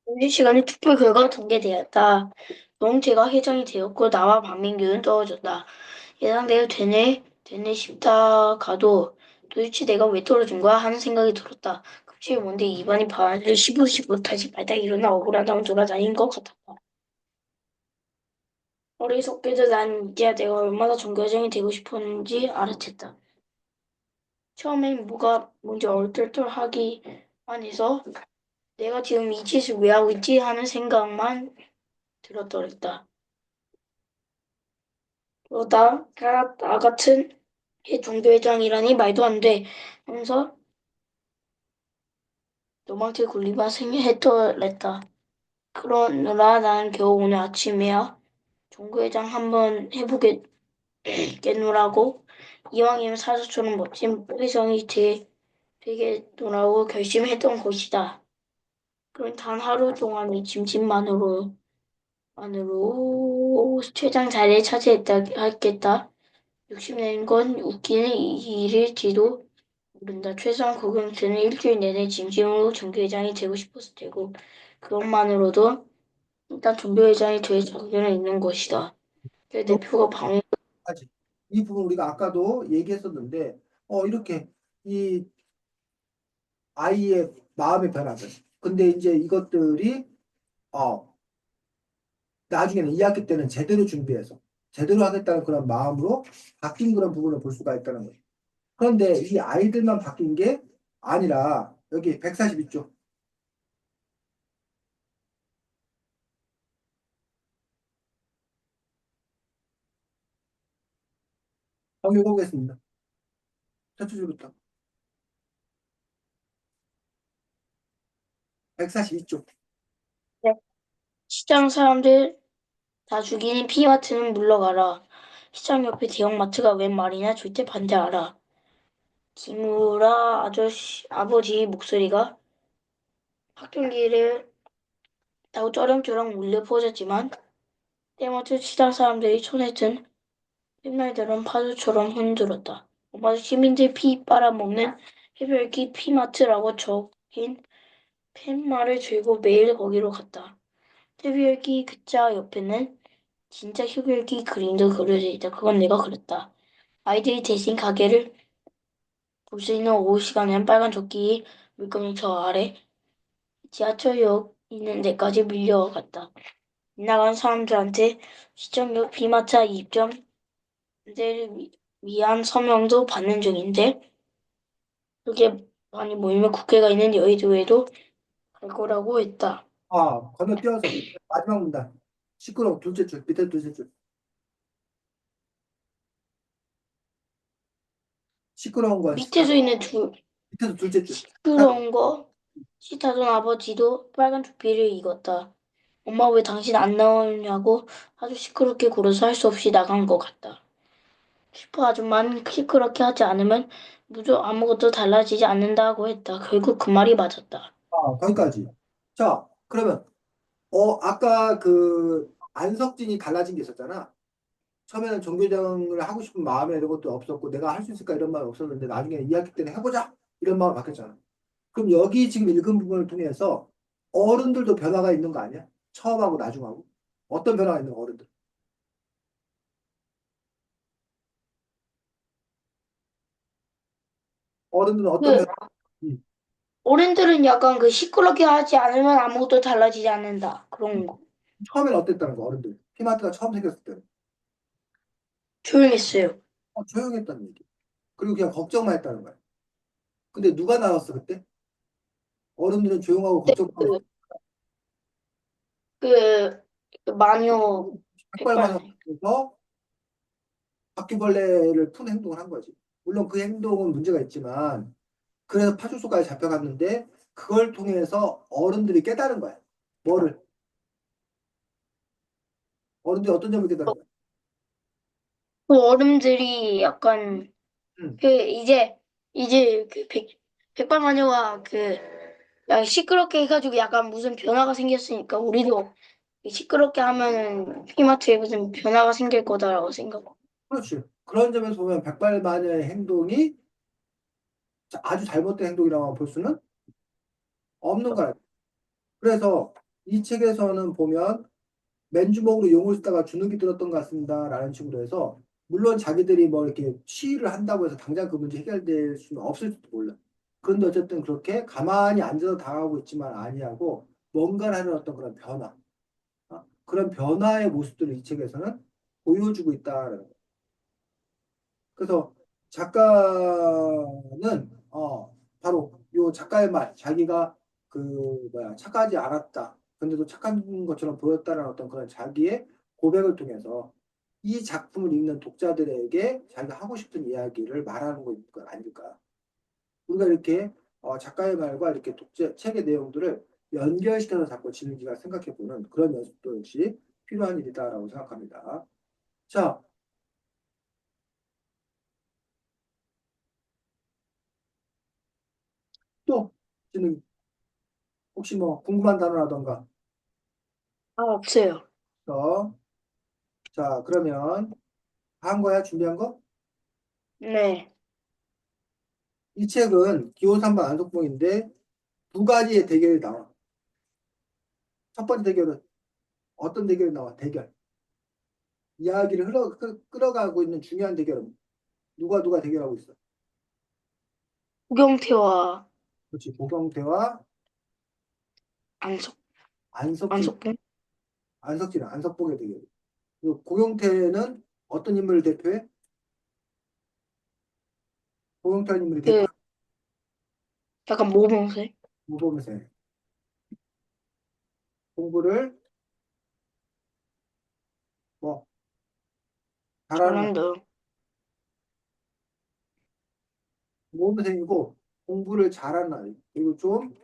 현재 시간에 투표 결과가 공개되었다. 노홍태가 회장이 되었고 나와 박민규는 떨어졌다. 예상대로 되네 싶다가도 도대체 내가 왜 떨어진 거야 하는 생각이 들었다. 갑자기 뭔데 입안이 발을 씹으시고 다시 발딱 일어나 억울하다고 돌아다닌 것 같았다. 어리석게도 난 이제야 내가 얼마나 정교장이 되고 싶었는지 알아챘다. 처음엔 뭐가 뭔지 얼떨떨하기만 해서 내가 지금 이 짓을 왜 하고 있지 하는 생각만 들었더랬다. 나 같은 종교회장이라니 말도 안 돼. 하면서 노망태 군리가 생했더랬다. 그러느라 나는 겨우 오늘 아침에야 종교회장 한번 해보겠노라고 이왕이면 사자처럼 멋진 회장이 되겠노라고 결심했던 것이다. 그런 단 하루 동안 이 짐짓만으로 최장 자리에 차지했겠다. 욕심내는 건 웃기는 일일지도 모른다. 최소한 고경수는 일주일 내내 진심으로 종교회장이 되고 싶었을 테고 그것만으로도 일단 종교회장이 될 자격은 있는 것이다. 그 대표가 방해 여기까지. 이 부분 우리가 아까도 얘기했었는데, 이렇게 이 아이의 마음의 변화들. 근데 이제 이것들이, 어, 나중에는 2학기 때는 제대로 준비해서, 제대로 하겠다는 그런 마음으로 바뀐 그런 부분을 볼 수가 있다는 거예요. 그런데 이 아이들만 바뀐 게 아니라, 여기 142쪽. 한번 읽어보겠습니다. 첫 줄부터. 142쪽. 시장 사람들 다 죽이니 피마트는 물러가라. 시장 옆에 대형마트가 웬 말이냐 절대 반대하라. 김우라 아버지 목소리가 학교길을 타고 쩌렁쩌렁 몰려 퍼졌지만 때마침 시장 사람들이 손에 든 팻말들은 파도처럼 흔들었다. 엄마도 시민들 피 빨아먹는 해별기 피마트라고 적힌 팻말을 들고 매일 거기로 갔다. 해별기 글자 옆에는 진짜 해별기 그림도 그려져 있다. 그건 내가 그렸다. 아이들이 대신 가게를 볼 수 있는 오후 시간엔 빨간 조끼 물감이 저 아래 지하철역 있는 데까지 밀려갔다. 나간 사람들한테 시청역 비마차 입점을 위한 서명도 받는 중인데 그렇게 많이 모이면 국회가 있는 여의도에도 갈 거라고 했다. 건너뛰어서 마지막 문단. 시끄러워. 둘째 줄, 밑에 둘째 줄. 시끄러운 거, 밑에서 있는 밑에서 둘째 줄. 시끄러운 거 시타던 아버지도 빨간 조끼를 입었다. 엄마 왜 당신 안 나오냐고 아주 시끄럽게 굴어서 할 수 없이 나간 것 같다. 슈퍼 아줌마는 시끄럽게 하지 않으면 아무것도 달라지지 않는다고 했다. 결국 그 말이 맞았다. 거기까지. 자, 그러면, 아까 안석진이 달라진 게 있었잖아. 처음에는 종교정을 하고 싶은 마음에 이런 것도 없었고, 내가 할 수 있을까 이런 마음이 없었는데, 나중에 2학기 때는 해보자! 이런 마음으로 바뀌었잖아. 그럼 여기 지금 읽은 부분을 통해서 어른들도 변화가 있는 거 아니야? 처음하고 나중하고. 어떤 변화가 있는 거, 어른들? 어른들은 어떤 그 변화? 음. 어른들은 약간 그 시끄럽게 하지 않으면 아무것도 달라지지 않는다. 그런 거. 처음에는 어땠다는 거, 어른들? 피마트가 처음 생겼을 때는. 조용했어요. 조용했다는 얘기. 그리고 그냥 걱정만 했다는 거야. 근데 누가 나왔어, 그때? 어른들은 조용하고 걱정만 그, 그, 그 마녀 백발만에서 백발. 바퀴벌레를 푸는 행동을 한 거지. 물론 그 행동은 문제가 있지만, 그래서 파출소까지 잡혀갔는데, 그걸 통해서 어른들이 깨달은 거야. 뭐를? 어른들이 어떤 점을 깨달은 거야? 그 어른들이 약간 응. 그 이제 그 백발 마녀가 그 약간 시끄럽게 해가지고 약간 무슨 변화가 생겼으니까 우리도 시끄럽게 하면은 피마트에 무슨 변화가 생길 거다라고 생각하고. 그렇지. 그런 점에서 보면 백발마녀의 행동이 아주 잘못된 행동이라고 볼 수는 없는 거야. 그래서 이 책에서는 보면 맨주먹으로 용을 쓰다가 주눅이 들었던 것 같습니다라는 식으로 해서 물론 자기들이 뭐 이렇게 시위를 한다고 해서 당장 그 문제 해결될 수는 없을지도 몰라. 그런데 어쨌든 그렇게 가만히 앉아서 당하고 있지만 아니하고 뭔가를 하는 어떤 그런 변화, 그런 변화의 모습들을 이 책에서는 보여주고 있다라는 거예요. 그래서 작가는 바로 요 작가의 말, 자기가 착하지 않았다. 근데도 착한 것처럼 보였다는 어떤 그런 자기의 고백을 통해서 이 작품을 읽는 독자들에게 자기가 하고 싶은 이야기를 말하는 것 아닐까. 우리가 이렇게 작가의 말과 이렇게 책의 내용들을 연결시켜서 자꾸 진기가 생각해보는 그런 연습도 역시 필요한 일이다라고 생각합니다. 자, 또 진욱이 혹시 뭐 궁금한 단어라던가 없어요. 어, 자 그러면 한 거야 준비한 거? 네. 이 책은 기호삼반 안속봉인데 두 가지의 대결이 나와. 첫 번째 대결은 어떤 대결이 나와? 대결. 이야기를 끌어가고 있는 중요한 대결은 누가 대결하고 있어? 구경태와 그렇지. 고경태와 안석 안석진, 안석봉 안석봉의 대결. 그리고 고경태는 어떤 인물을 대표해? 고경태라는 인물이 그 대표 약간 모범생 모범생. 공부를 뭐 잘하는 잘한다. 모범생이고 공부를 잘하는 아이. 그리고 좀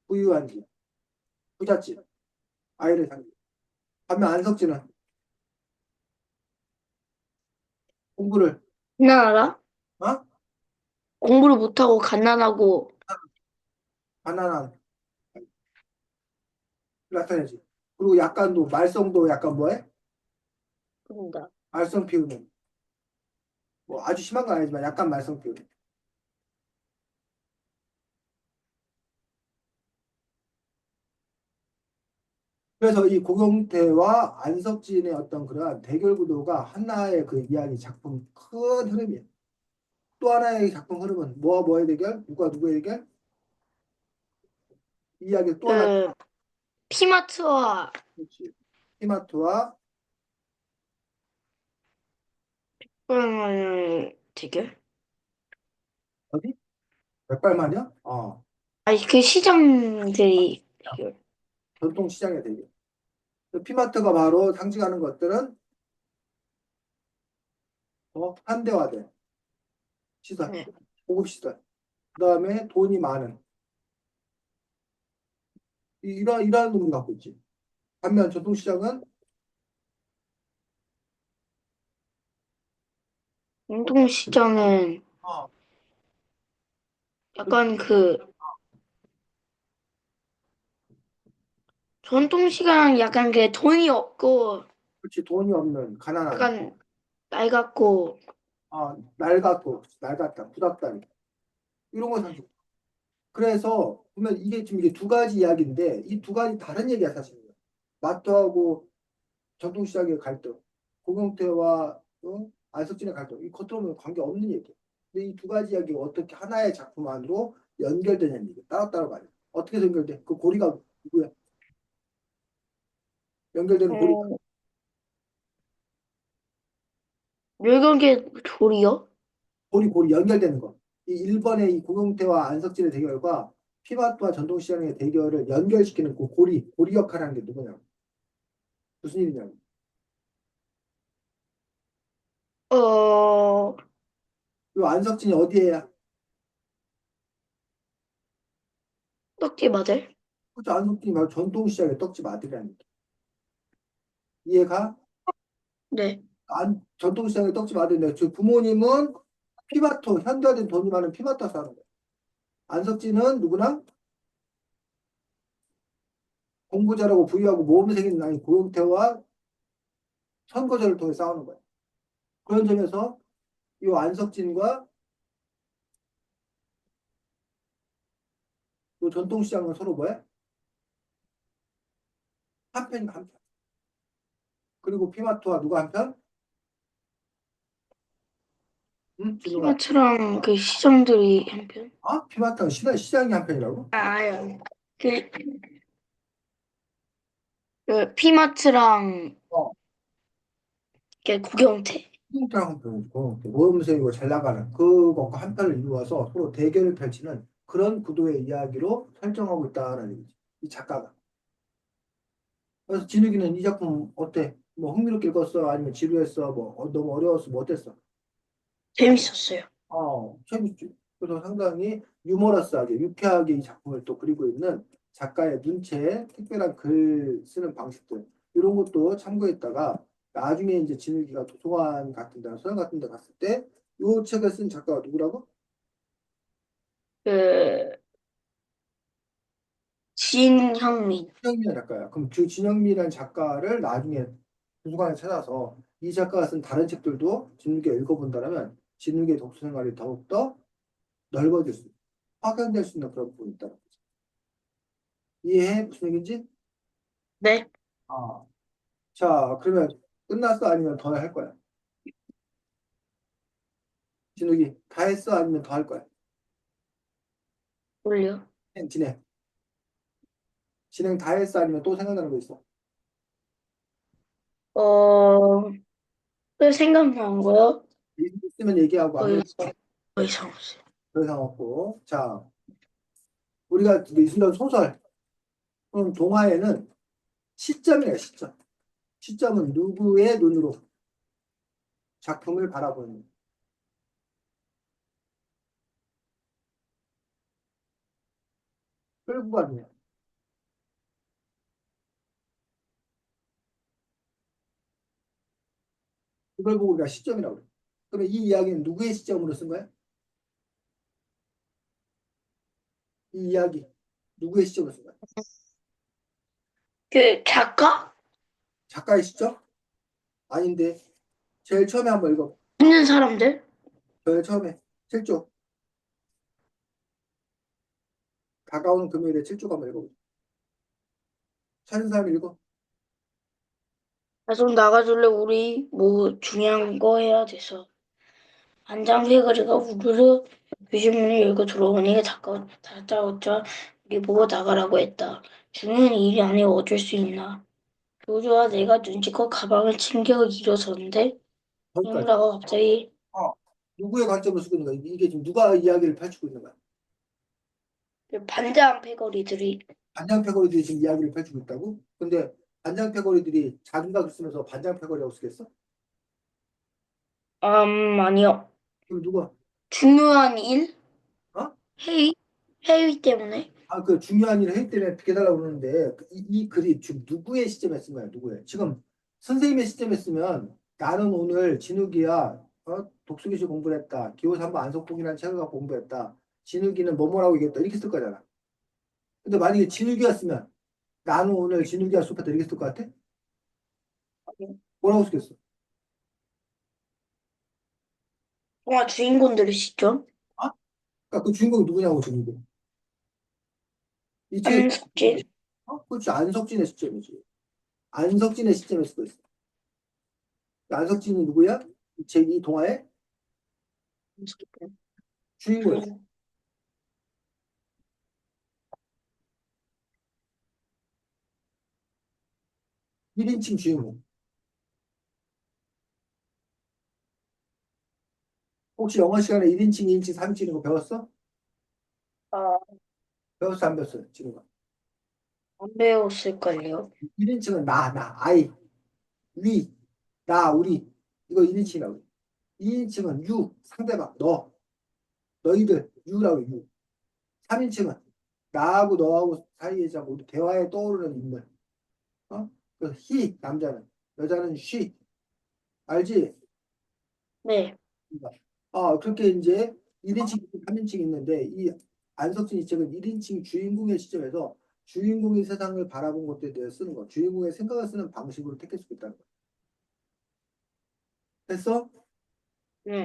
부유한 집, 부잣집 아이를 상대. 반면 안석진은 공부를 나 알아? 어? 공부를 못하고 갓난하고 가난한 나타내지. 그리고 약간 또 말썽도 약간 뭐해? 그런가. 말썽 피우는. 뭐 아주 심한 건 아니지만 약간 말썽 피우는. 그래서 이 고경태와 안석진의 어떤 그런 대결 구도가 하나의 그 이야기 작품 큰 흐름이에요. 또 하나의 작품 흐름은 뭐와 뭐의 대결? 누가 누구의 대결? 이 이야기 또 하나 그 피마트와 그렇지. 히마토와 대결? 어디? 백발마녀? 아니 그 시장들이 대결. 전통시장의 대결. 그 피마트가 바로 상징하는 것들은 현대화된 시설, 네. 고급 시설. 그다음에 돈이 많은 이런 의미를 갖고 있지. 반면 전통시장은 운동시장은 어, 약간 그 전통시장 약간 그 돈이 없고 그렇지 돈이 없는 가난한 약간 낡았고 낡았다 부닥다리 이런 거 상징. 그래서 보면 이게 지금 이게 두 가지 이야기인데 이 두 가지 다른 얘기야 사실은. 마트하고 전통시장의 갈등, 고경태와 안석진의 갈등, 이 겉으로는 관계 없는 얘기야. 근데 이 두 가지 이야기가 어떻게 하나의 작품 안으로 연결되냐는 얘기. 따로따로 가요. 어떻게 연결돼? 그 고리가 누구야? 연결되는 고리가 어, 늙은게 돌이요? 고리 연결되는 거. 이 1번의 이 고경태와 안석진의 대결과 피마트와 전통시장의 대결을 연결시키는 그 고리 역할을 하는 게 누구냐? 무슨 일이냐고. 어, 이 안석진이 어디에야? 떡지 맞을? 그렇죠. 안석진이 바로 전통시장의 떡집 아들이라는 게. 이해가? 네. 전통시장의 떡집 아들인데 저 부모님은 피마토 현대화된 돈이 많은 피마토 사는 거예요. 안석진은 누구나 공부 잘하고 부유하고 모범생인 나이 고용태와 선거제를 통해 싸우는 거예요. 그런 점에서 이 안석진과 이 전통시장은 서로 뭐야? 한편이 한 편. 그리고 피마토와 누가 한 편? 응? 진우가. 피마트랑 그 시장들이 한편? 피마토는 시장이 한 편이라고? 아요. 그, 그 피마트랑 어. 그 구경태. 피마토랑 한 편이고 모범생이고 잘 나가는 그것과 한 편을 이루어서 서로 대결을 펼치는 그런 구도의 이야기로 설정하고 있다는 얘기지. 이 작가가. 그래서 진욱이는 이 작품 어때? 뭐 흥미롭게 읽었어? 아니면 지루했어? 뭐 너무 어려웠어? 뭐 어땠어? 재밌었어요. 재밌지. 그래서 상당히 유머러스하게 유쾌하게 이 작품을 또 그리고 있는 작가의 문체, 특별한 글 쓰는 방식들 이런 것도 참고했다가 나중에 이제 진욱이가 도서관 같은 데, 서점 같은 데 갔을 때 이 책을 쓴 작가가 누구라고? 그 진형민. 진영민이라는 작가야. 그럼 그 진영민이라는 작가를 나중에 도서관에 찾아서 이 작가가 쓴 다른 책들도 진욱이가 읽어본다면 진욱이의 독서 생활이 더욱더 넓어질 수, 확연될 수 있는 그런 부분이 있다. 이해해? 무슨 얘기인지? 네. 아, 자, 그러면 끝났어? 아니면 더 할 거야? 진욱이 다 했어? 아니면 더 할 거야? 뭘요? 진행. 진행 다 했어? 아니면 또 생각나는 거 있어? 어, 또 생각난 거요? 있으면 얘기하고 안 더 그러면 이상, 더 이상 없어요. 더 이상 없고. 자, 우리가 이런 소설, 그럼 동화에는 시점이에요, 시점. 시점은 누구의 눈으로 작품을 바라보는 끌고 가느냐. 그걸 보고 우리가 시점이라고 그래. 그러면 이 이야기는 누구의 시점으로 쓴 거야? 이 이야기. 누구의 시점을 쓴 거야? 그 작가? 작가의 시점? 아닌데. 제일 처음에 한번 읽어. 있는 사람들? 제일 처음에 7조. 다가오는 금요일에 7조 한번 읽어보자. 찾은 사람 읽어. 좀 나가줄래? 우리 뭐 중요한 거 해야 돼서. 안장회거리가 우르르 교실문을 열고 들어오니 작가가 다짜고짜 우리 보고 나가라고 했다. 중요한 일이 아니 어쩔 수 있나. 교주와 내가 눈치껏 가방을 챙겨 일어섰는데 거기까지. 이무라가 갑자기 어. 누구의 관점을 쓰고 있는 거야? 이게 지금 누가 이야기를 펼치고 있는 거야? 반장 패거리들이 반장패거리들이 지금 이야기를 펼치고 있다고? 근데 반장패거리들이 자기가 쓰면서 반장패거리라고 쓰겠어? 아니요. 그럼 누가? 중요한 일? 어? 회의? 회의 때문에 아, 그 중요한 일을 회의 때문에 비켜달라고 그러는데 이 글이 지금 누구의 시점에 쓴 거야? 누구의? 지금 선생님의 시점에 쓰면 나는 오늘 진욱이야 독수교실 공부를 했다. 기호 3번 안석봉이라는 책을 갖고 공부했다. 진욱이는 뭐뭐라고 얘기했다. 이렇게 쓸 거잖아. 근데 만약에 진욱이가 쓰면 나는 오늘 진욱이가 수업했다. 이렇게 쓸 것 같아? 뭐라고 쓰겠어? 영화 주인공들이시죠? 어? 그러니까 그 주인공이 누구냐고 지금 이게. 이 책의 안석진, 그렇지. 안석진의 시점이지. 안석진의 시점에 쓰고 있어. 안석진이 누구야? 이 동화의 주인공이야. 주인공. 1인칭 주인공. 혹시 영어 시간에 1인칭, 2인칭, 3인칭 이런 거 배웠어? 아, 배웠어, 안 배웠어? 지금. 안 배웠을걸요. 1인칭은 아이, 위, 나, 우리. 이거 1인칭이라고. 2인칭은 유, 상대방, 너희들, 유라고, 유. 3인칭은 나하고 너하고 사이에 자 우리 대화에 떠오르는 인물. 어? 그 남자는. 여자는 she. 알지? 네. 그렇게 이제 1인칭, 3인칭이 있는데 이 안석진 이 책은 1인칭 주인공의 시점에서 주인공의 세상을 바라본 것에 대해 쓰는 거. 주인공의 생각을 쓰는 방식으로 택할 수 있다는 거. 됐어? 네.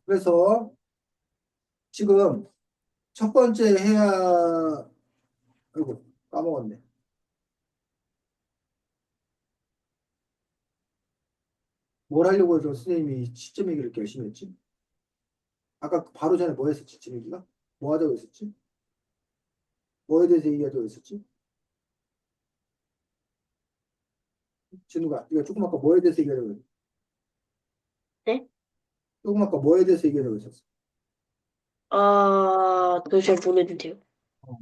그래서 지금 첫 번째 해야, 아이고, 까먹었네. 뭘 하려고 해서 선생님이 시점 얘기를 이렇게 열심히 했지? 아까 바로 전에 뭐 했었지, 진욱이가? 뭐 하자고 했었지? 뭐에 대해서 얘기하자고 했었지? 진우가, 이거 조금 아까 뭐에 대해서 얘기하자고 했었지? 네? 조금 아까 뭐에 대해서 얘기하자고 했었어? 그거 잘 모르는데요. 어.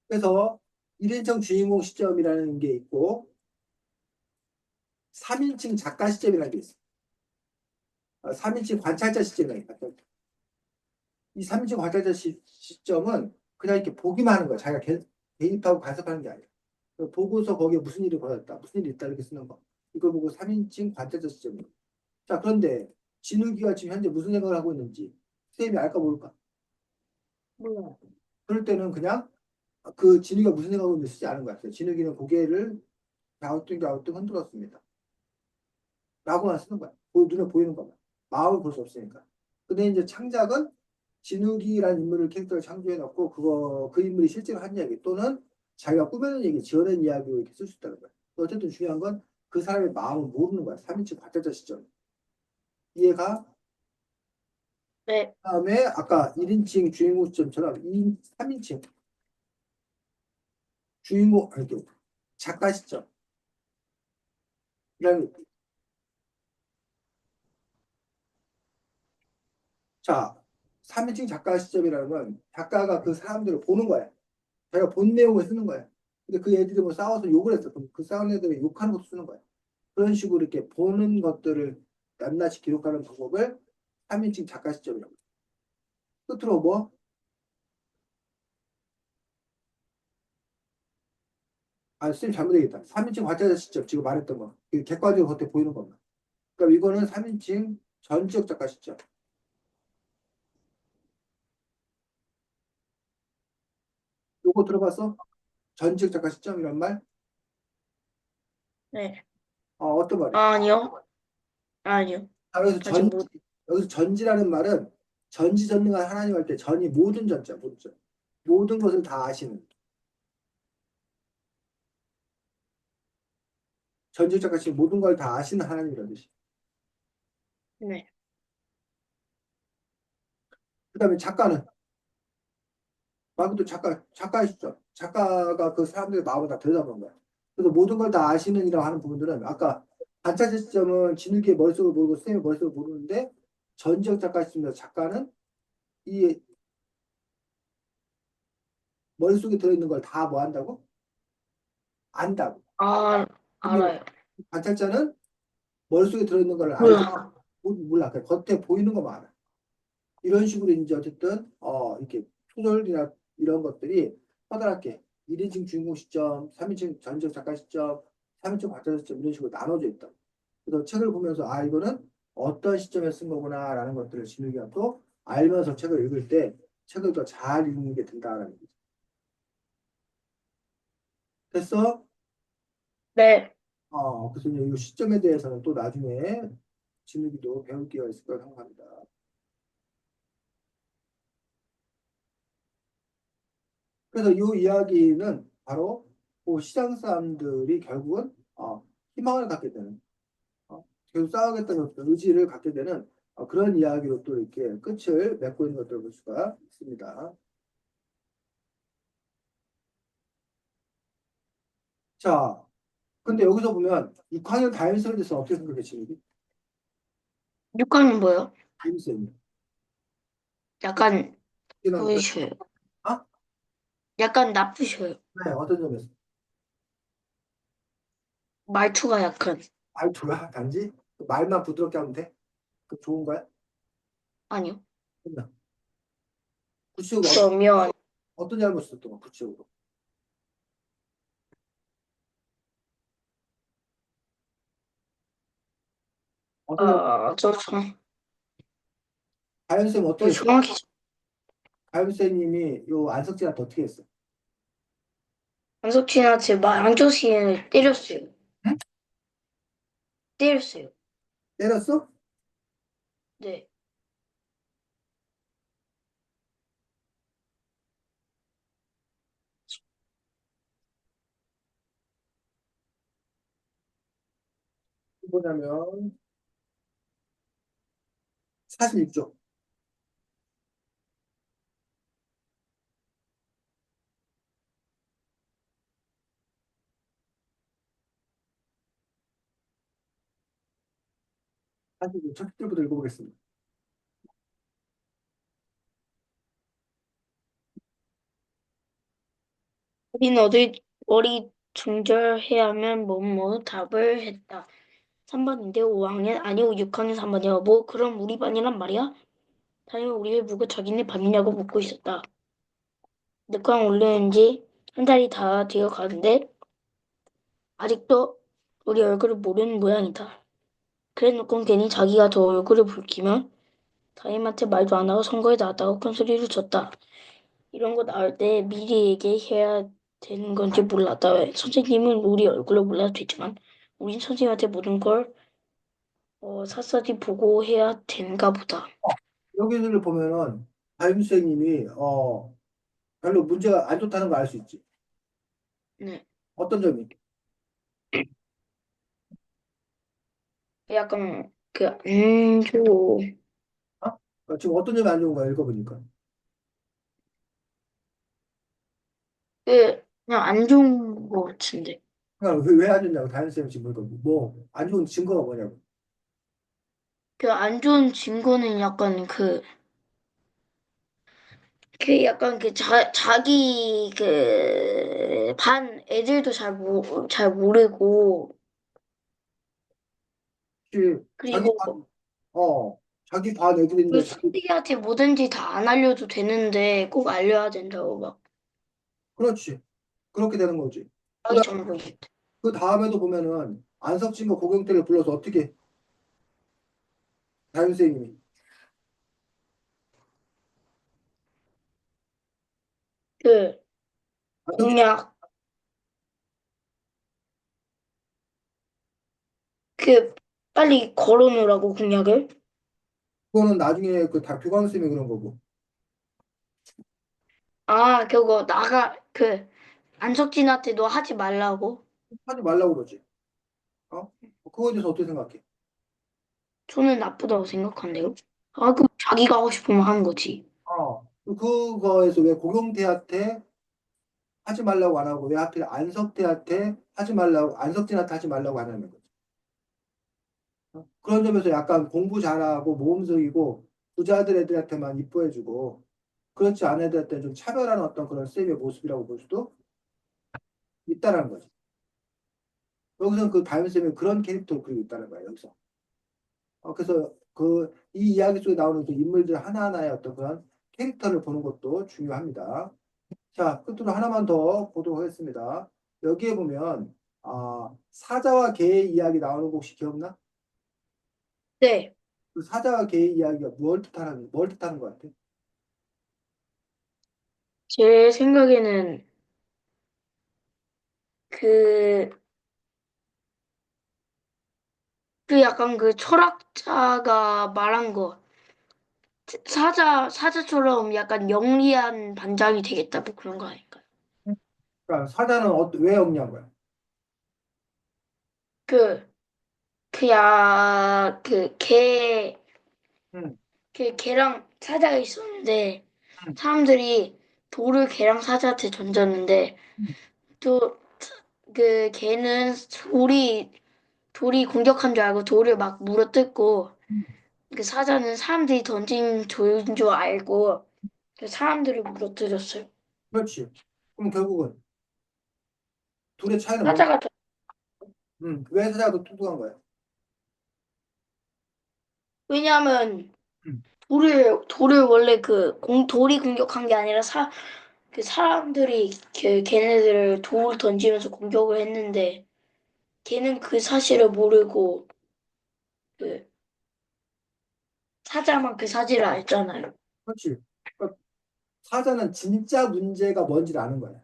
그래서 1인称 주인공 시점이라는 게 있고 3인칭 작가 시점이라는 게 있어. 3인칭 관찰자 시점이라는 게 있어. 이 3인칭 관찰자 시점은 그냥 이렇게 보기만 하는 거야. 자기가 개입하고 간섭하는 게 아니야. 보고서 거기에 무슨 일이 벌어졌다. 무슨 일이 있다 이렇게 쓰는 거. 이걸 보고 3인칭 관찰자 시점이야. 자, 그런데 진욱이가 지금 현재 무슨 생각을 하고 있는지 선생님이 알까 모를까? 몰라요. 그럴 때는 그냥 그 진욱이가 무슨 생각을 하고 있는지 쓰지 않은 거야. 진욱이는 고개를 갸우뚱 흔들었습니다. 라고만 쓰는 거야. 눈에 보이는 것만. 마음을 볼 수 없으니까. 근데 이제 창작은 진욱이라는 인물을 캐릭터를 창조해 놓고 그 인물이 실제로 한 이야기 또는 자기가 꾸며낸 얘기, 지어낸 이야기로 이렇게 쓸 수 있다는 거야. 어쨌든 중요한 건 그 사람의 마음을 모르는 거야. 3인칭 관찰자 시점. 이해가? 네. 그다음에 아까 1인칭 주인공 시점처럼 3인칭 주인공 아니 작가 시점. 이라는 자, 3인칭 작가 시점이라는 건 작가가 그 사람들을 보는 거야. 자기가 본 내용을 쓰는 거야. 근데 그 애들이 뭐 싸워서 욕을 했어. 그럼 그 싸운 애들이 욕하는 것도 쓰는 거야. 그런 식으로 이렇게 보는 것들을 낱낱이 기록하는 방법을 3인칭 작가 시점이라고. 끝으로 뭐? 선생님 잘못 얘기했다. 3인칭 관찰자 시점, 지금 말했던 거. 객관적으로 겉에 보이는 것만. 그러니까 이거는 3인칭 전지적 작가 시점. 요거 들어봤어? 전직 작가 시점이란 말? 네. 어떤 말이야? 아니요. 아니요. 여기서 아직 못. 여기서 전지라는 말은 전지전능한 하나님 할 때 전이 모든 전자, 모든 전. 모든 것을 다 아시는. 전직 작가 시 모든 걸 다 아시는 하나님이라는 뜻이. 네. 그다음에 작가는 말 그대로 작가이시죠. 작가가 그 사람들의 마음을 다 들여다보는 거야. 그래서 모든 걸 다 아시는 이라고 하는 부분들은 아까 관찰 시점은 진흙의 머릿속을 모르고 쌤의 머릿속을 모르는데 전지적 작가시면 작가는 이 머릿속에 들어있는 걸 다 뭐 한다고? 안다고. 아, 근데 알아요. 관찰자는 머릿속에 들어있는 걸 알지 몰라. 몰라. 그냥 겉에 보이는 것만 알아. 이런 식으로 이제 어쨌든 이렇게 소설이나 이런 것들이 커다랗게 1인칭 주인공 시점, 3인칭 전적 작가 시점, 3인칭 관찰자 시점 이런 식으로 나눠져 있다. 그래서 책을 보면서 이거는 어떤 시점에 쓴 거구나라는 것들을 진욱이가 또 알면서 책을 읽을 때 책을 더 잘 읽는 게 된다라는 거죠. 됐어? 네. 그래서 이제 이 시점에 대해서는 또 나중에 진욱이도 배울 기회가 있을 거라고 생각합니다. 그래서 이 이야기는 바로 그 시장 사람들이 결국은 희망을 갖게 되는 계속 싸우겠다는 어떤 의지를 갖게 되는 그런 이야기로 또 이렇게 끝을 맺고 있는 것들을 볼 수가 있습니다. 자, 근데 여기서 보면 6학년 다임스에 대해서 어떻게 생각해, 지금? 6학년 뭐요? 다임스는 약간 지나부터 보이셔요. 아, 약간 나쁘셔요. 네, 어떤 점에서 말투가 약간. 말투가 단지 말만 부드럽게 하면 돼? 그 좋은 거야? 아니요. 끝나. 구체적으로 그러면, 어떤 잘못을 했던 거 구체적으로 어떤 잘못 다현쌤 어떻게 했어? 정확히 다현쌤님이 요 안석진한테 어떻게 했어? 안석진한테 양조시에 때렸어요. 응? 때렸어요. 때렸어? 네. 뭐냐면 46쪽. 사실 첫 줄부터 읽어보겠습니다. 우린 어리 중절해야만 뭐뭐 답을 했다. 3번인데 5학년 아니고 6학년 3번이야. 뭐 그럼 우리 반이란 말이야? 담임은 우리를 보고 자기네 반이냐고 묻고 있었다. 늦광 올리는 지 한 달이 다 되어 가는데 아직도 우리 얼굴을 모르는 모양이다. 그래놓고 괜히 자기가 더 얼굴을 붉히면 담임한테 말도 안 하고 선거에 나왔다고 큰 소리를 쳤다. 이런 거 나올 때 미리 얘기해야 되는 건지 몰랐다. 왜? 선생님은 우리 얼굴을 몰라도 되지만 우린 선생님한테 모든 걸 샅샅이 보고 해야 되는가 보다. 여기를 보면은 다임쌤님이 별로 문제가 안 좋다는 걸 알 수 있지. 네. 어떤 점이? 약간 안 좋고 어? 지금 어떤 점이 안 좋은 거야 읽어보니까. 그냥 안 좋은 거 같은데. 그러니까 왜안 좋냐고 다임쌤 지금 뭐안 좋은 증거가 뭐냐고. 그 안 좋은 증거는 약간 약간 자기 반 애들도 잘 모르고 혹시 자기 그리고 반 자기 반 그 애들인데 선생님한테 뭐든지 다 안 알려도 되는데 꼭 알려야 된다고 막 그렇지. 그렇게 되는 거지. 자기 그다음 정보 있대. 그 다음에도 보면은 안석진과 고경태를 불러서 어떻게 다임쌤님이 그 공약, 그, 빨리 걸어놓으라고, 공약을. 그거는 나중에 그 다 교감 쌤이 그런 거고. 아, 그거, 안석진한테도 하지 말라고. 하지 말라고 그러지. 어? 그거에 대해서 어떻게 생각해? 저는 나쁘다고 생각한대요. 아, 그, 자기가 하고 싶으면 하는 거지. 그거에서 왜 고경태한테 하지 말라고 안 하고 왜 하필 안석태한테 하지 말라고 안석진한테 하지 말라고 하냐는 거지. 그런 점에서 약간 공부 잘하고 모범생이고 부자들 애들한테만 이뻐해주고 그렇지 않은 애들한테 좀 차별하는 어떤 그런 쌤의 모습이라고 볼 수도 있다는 거지. 여기서는 그 담임쌤이 그런 캐릭터를 그리고 있다는 거야, 여기서. 그래서 이 이야기 속에 나오는 그 인물들 하나하나의 어떤 그런 캐릭터를 보는 것도 중요합니다. 자, 끝으로 하나만 더 보도록 하겠습니다. 여기에 보면, 사자와 개의 이야기 나오는 거 혹시 기억나? 네, 그 사자와 개의 이야기가 뭘 뜻하는 것 같아? 제 생각에는 그, 그 약간 그 철학자가 말한 거. 사자처럼 약간 영리한 반장이 되겠다, 뭐 그런 거 아닐까요? 그러니까 사자는 왜 영리한 거야? 그, 그, 응, 걔랑 사자가 있었는데, 응, 사람들이 돌을 걔랑 사자한테 던졌는데, 응. 또, 그, 걔는 돌이 공격한 줄 알고 돌을 막 물어뜯고, 그 사자는 사람들이 던진 돌인 줄 알고, 그 사람들을 물어뜯었어요. 그렇지. 그럼 결국은 둘의 차이는 뭘? 사자가 왜 사자가 더 똑똑한 거야? 왜냐하면 응. 돌을 원래 돌이 공격한 게 아니라 그 사람들이 걔네들을 돌을 던지면서 공격을 했는데 걔는 그 사실을 모르고 그 사자만 그 사실을 알잖아요. 그렇지. 그러니까 사자는 진짜 문제가 뭔지를 아는 거야.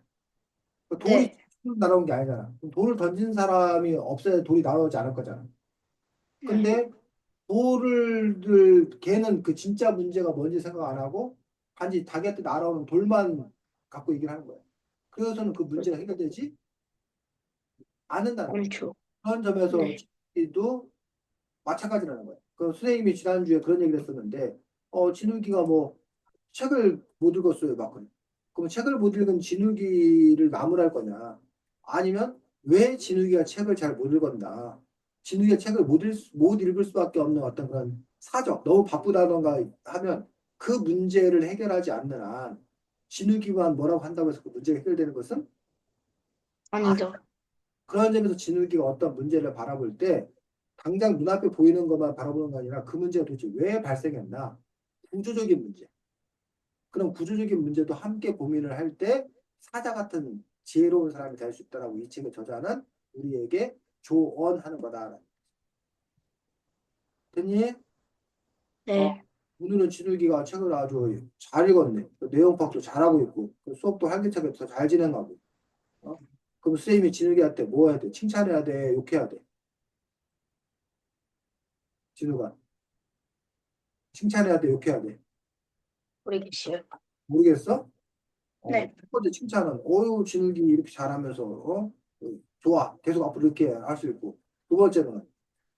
그 돌이 네. 날아온 게 아니잖아. 그럼 돌을 던진 사람이 없어야 돌이 날아오지 않을 거잖아. 음, 근데 걔는 그 진짜 문제가 뭔지 생각 안 하고 단지 자기한테 날아오는 돌만 갖고 얘기를 하는 거야. 그래서는 그 문제가 해결되지 않는다는 거야. 그렇죠. 그런 점에서 네. 진욱이도 마찬가지라는 거야. 그 선생님이 지난주에 그런 얘기를 했었는데, 진욱이가 뭐 책을 못 읽었어요. 막 그래. 그럼 책을 못 읽은 진욱이를 나무랄 거냐? 아니면 왜 진욱이가 책을 잘 못 읽었나? 진욱이가 책을 못 읽을 수밖에 없는 어떤 그런 사정, 너무 바쁘다던가 하면 그 문제를 해결하지 않는 한 진욱이만 뭐라고 한다고 해서 그 문제가 해결되는 것은 아니죠. 그런 점에서 진욱이가 어떤 문제를 바라볼 때 당장 눈앞에 보이는 것만 바라보는 게 아니라 그 문제가 도대체 왜 발생했나? 구조적인 문제. 그런 구조적인 문제도 함께 고민을 할 때 사자 같은 지혜로운 사람이 될 수 있다라고 이 책의 저자는 우리에게 조언하는 거다. 됐니? 어, 네. 오늘은 진욱이가 책을 아주 잘 읽었네. 내용 파악도 잘하고 있고 수업도 활기차게 더 잘 진행하고. 어? 그럼 선생님이 진욱이한테 뭐 해야 돼? 칭찬해야 돼? 욕해야 돼? 진욱아. 칭찬해야 돼? 욕해야 돼? 모르겠어요. 모르겠어? 네. 첫 번째 칭찬은 어유 진욱이 이렇게 잘하면서 좋아 계속 앞으로 이렇게 할 수 있고 두 번째는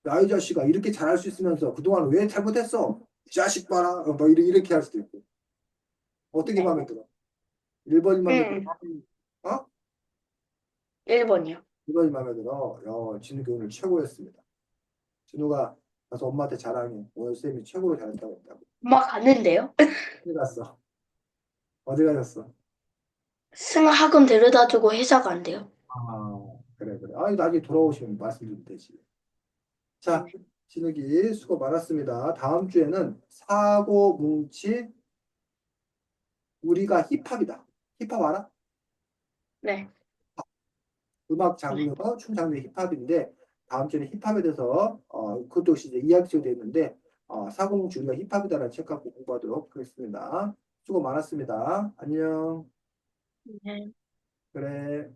야 이 자식아 이렇게 잘할 수 있으면서 그동안 왜 잘못했어 이 자식 봐라 뭐 이렇게 할 수도 있고 어떻게 네. 마음에 들어 1번이 마음에 들어 음, 어? 1번이요. 2번이 마음에 들어 야 진욱이 오늘 최고였습니다 진욱아 가서 엄마한테 자랑해 오늘 쌤이 최고로 잘했다고 했다고 엄마 갔는데요? 어디 갔어 어디 가셨어 학원 데려다주고 회사 간대요. 그래 그래 나중에 돌아오시면 말씀드리면 되지 자, 진욱이 수고 많았습니다. 다음 주에는 사고 뭉치 우리가 힙합이다. 힙합 알아? 네. 음악 네. 장르, 춤 장르 힙합인데 다음 주에는 힙합에 대해서 그것도 역시 이제 이야기식으로 되어 있는데 사고 뭉치 우리가 힙합이다라는 책 갖고 공부하도록 하겠습니다. 수고 많았습니다. 안녕. 네. 그래.